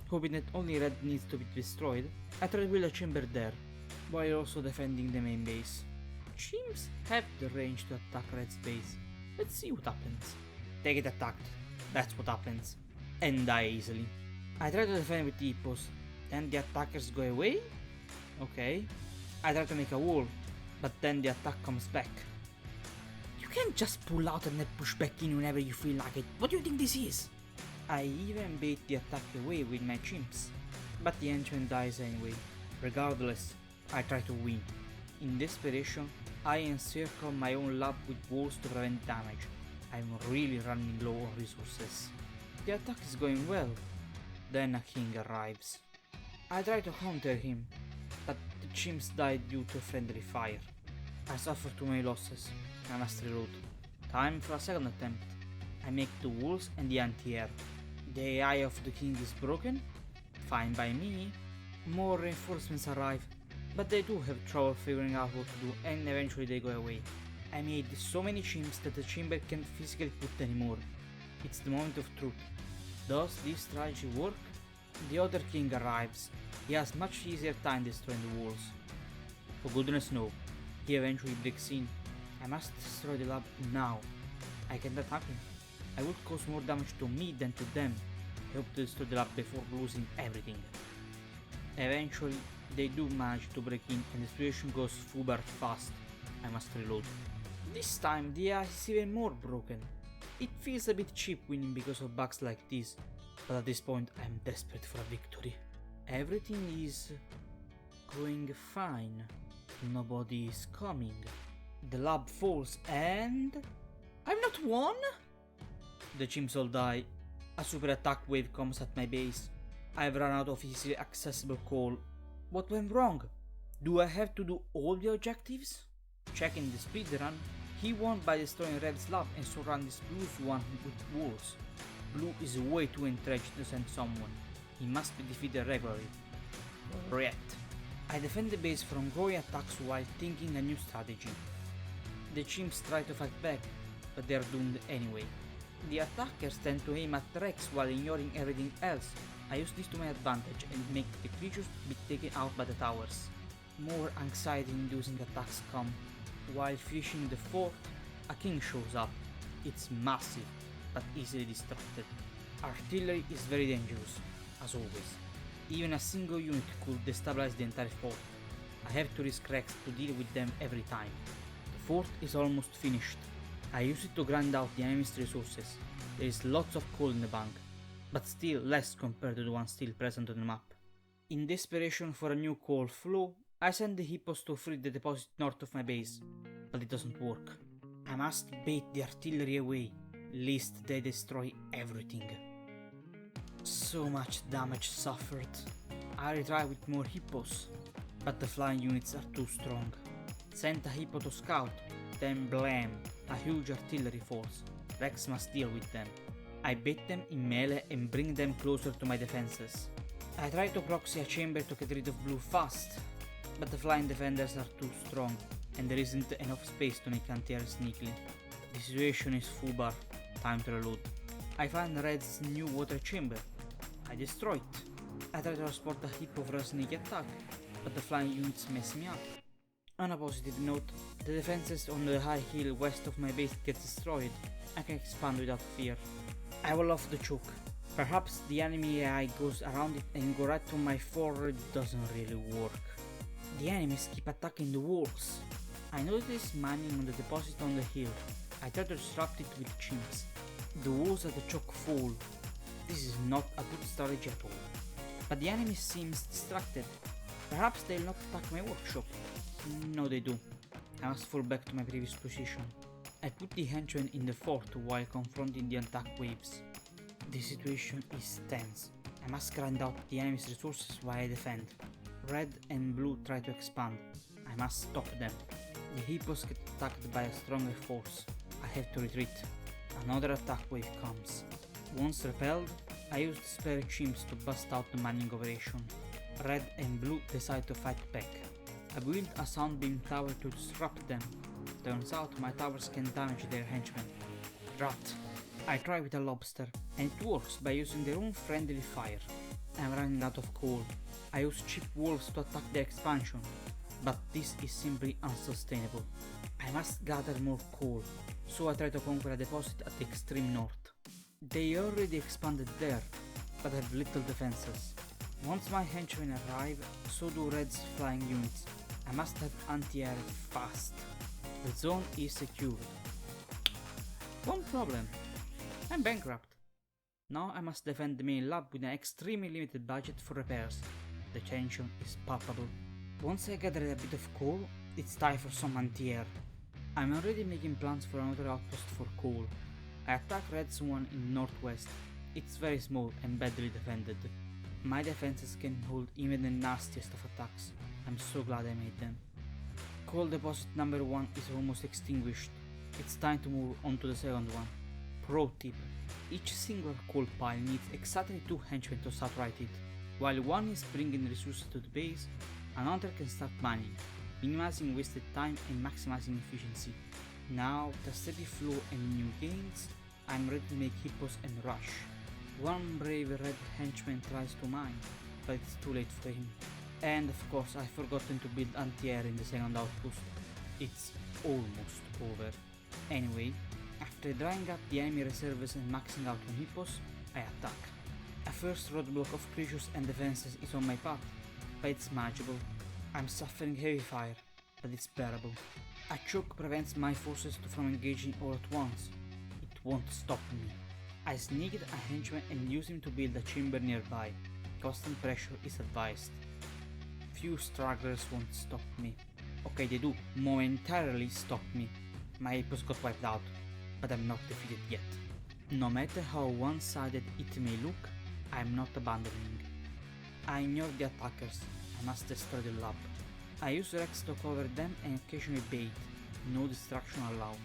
Hoping that only Red needs to be destroyed, I try to build a chamber there, while also defending the main base. Chimps have the range to attack Red's base. Let's see what happens. They get attacked, that's what happens, and die easily. I try to defend with hippos, then the attackers go away? Okay. I try to make a wall, but then the attack comes back. You can't just pull out and then push back in whenever you feel like it. What do you think this is? I even bait the attack away with my chimps, but the henchman dies anyway. Regardless, I try to win. In desperation, I encircle my own lab with walls to prevent damage. I'm really running low on resources. The attack is going well. Then a king arrives. I try to counter him, but the chimps died due to friendly fire. I suffer too many losses. I must reload. Time for a second attempt. I make the walls and the anti-air. The eye of the king is broken? Fine by me. More reinforcements arrive, but they do have trouble figuring out what to do and eventually they go away. I made so many chimps that the chamber can't physically put anymore. It's the moment of truth. Does this strategy work? The other king arrives. He has much easier time destroying the walls. For goodness no. He eventually breaks in. I must destroy the lab now. I can't attack him. I would cause more damage to me than to them. I hope to destroy the lab before losing everything. Eventually, they do manage to break in and the situation goes fubar fast. I must reload. This time the eye is even more broken. It feels a bit cheap winning because of bugs like this, but at this point I'm desperate for a victory. Everything is going fine. Nobody is coming. The lab falls and... I've not won? The chimps all die. A super attack wave comes at my base. I've run out of easily accessible coal. What went wrong? Do I have to do all the objectives? Checking the speedrun, he won by destroying Red's lab and surrounding Blue's one with walls. Blue is way too entrenched to send someone. He must be defeated regularly. Right. I defend the base from growing attacks while thinking a new strategy. The chimps try to fight back, but they are doomed anyway. The attackers tend to aim at Rex while ignoring everything else. I use this to my advantage and make the creatures be taken out by the towers. More anxiety-inducing attacks come. While finishing the fort, a king shows up. It's massive, but easily distracted. Artillery is very dangerous, as always. Even a single unit could destabilize the entire fort. I have to risk Rex to deal with them every time. The fort is almost finished. I use it to grind out the enemy's resources. There is lots of coal in the bank, but still less compared to the one still present on the map. In desperation for a new coal flow, I send the hippos to free the deposit north of my base, but it doesn't work. I must bait the artillery away, lest they destroy everything. So much damage suffered. I retry with more hippos, but the flying units are too strong. Sent a hippo to scout, then blam, a huge artillery force. Rex must deal with them. I bait them in melee and bring them closer to my defenses. I try to proxy a chamber to get rid of Blue fast, but the flying defenders are too strong and there isn't enough space to make anti-air sneakily. The situation is fubar, time to reload. I find Red's new water chamber. I destroy it. I try to transport a hippo for a sneaky attack, but the flying units mess me up. On a positive note, the defenses on the high hill west of my base get destroyed. I can expand without fear. I will off the choke. Perhaps the enemy AI goes around it and go right to my forehead doesn't really work. The enemies keep attacking the walls. I notice mining on the deposit on the hill. I try to disrupt it with chimps. The walls at the choke fall. This is not a good strategy at all. But the enemy seems distracted. Perhaps they'll not attack my workshop. No, they do. I must fall back to my previous position. I put the henchmen in the fort while confronting the attack waves. The situation is tense. I must grind out the enemy's resources while I defend. Red and Blue try to expand. I must stop them. The hippos get attacked by a stronger force. I have to retreat. Another attack wave comes. Once repelled, I use the spare chimps to bust out the mining operation. Red and Blue decide to fight back. I build a sound beam tower to disrupt them. Turns out my towers can damage their henchmen. Drat. I try with a lobster, and it works by using their own friendly fire. I'm running out of coal. I use cheap wolves to attack their expansion, but this is simply unsustainable. I must gather more coal, so I try to conquer a deposit at the extreme north. They already expanded there, but have little defenses. Once my henchmen arrive, so do Red's flying units. I must have anti-air fast. The zone is secured. One problem. I'm bankrupt. Now I must defend the main lab with an extremely limited budget for repairs. The tension is palpable. Once I gather a bit of coal, it's time for some anti-air. I'm already making plans for another outpost for coal. I attack Red's one in northwest. It's very small and badly defended. My defenses can hold even the nastiest of attacks. I'm so glad I made them. Coal deposit number 1 is almost extinguished. It's time to move on to the second one. Pro tip: Each single coal pile needs exactly 2 henchmen to saturate it. While one is bringing resources to the base, another can start mining, minimizing wasted time and maximizing efficiency. Now, with a steady flow and new gains, I'm ready to make hippos and rush. One brave red henchman tries to mine, but it's too late for him. And of course, I've forgotten to build anti-air in the second outpost. It's almost over. Anyway, after drying up the enemy reserves and maxing out on hippos, I attack. A first roadblock of creatures and defenses is on my path, but it's manageable. I'm suffering heavy fire, but it's bearable. A choke prevents my forces from engaging all at once. It won't stop me. I sneaked a henchman and used him to build a chamber nearby. Constant pressure is advised. Few stragglers won't stop me. Okay, they do momentarily stop me. My hippos got wiped out, but I'm not defeated yet. No matter how one-sided it may look, I'm not abandoning. I ignore the attackers. I must destroy the lab. I use Rex to cover them and occasionally bait. No distraction allowed.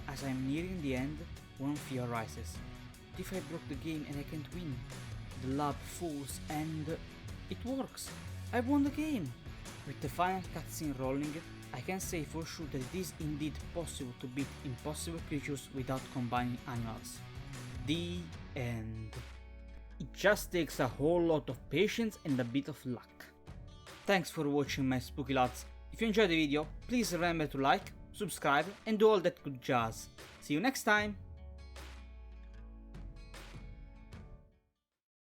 As I'm nearing the end, one fear rises. What if I broke the game and I can't win? The lab falls and it works! I won the game! With the final cutscene rolling, I can say for sure that it is indeed possible to beat impossible creatures without combining animals. The end. It just takes a whole lot of patience and a bit of luck. Thanks for watching, my spooky lads. If you enjoyed the video, please remember to like, subscribe and do all that good jazz. See you next time!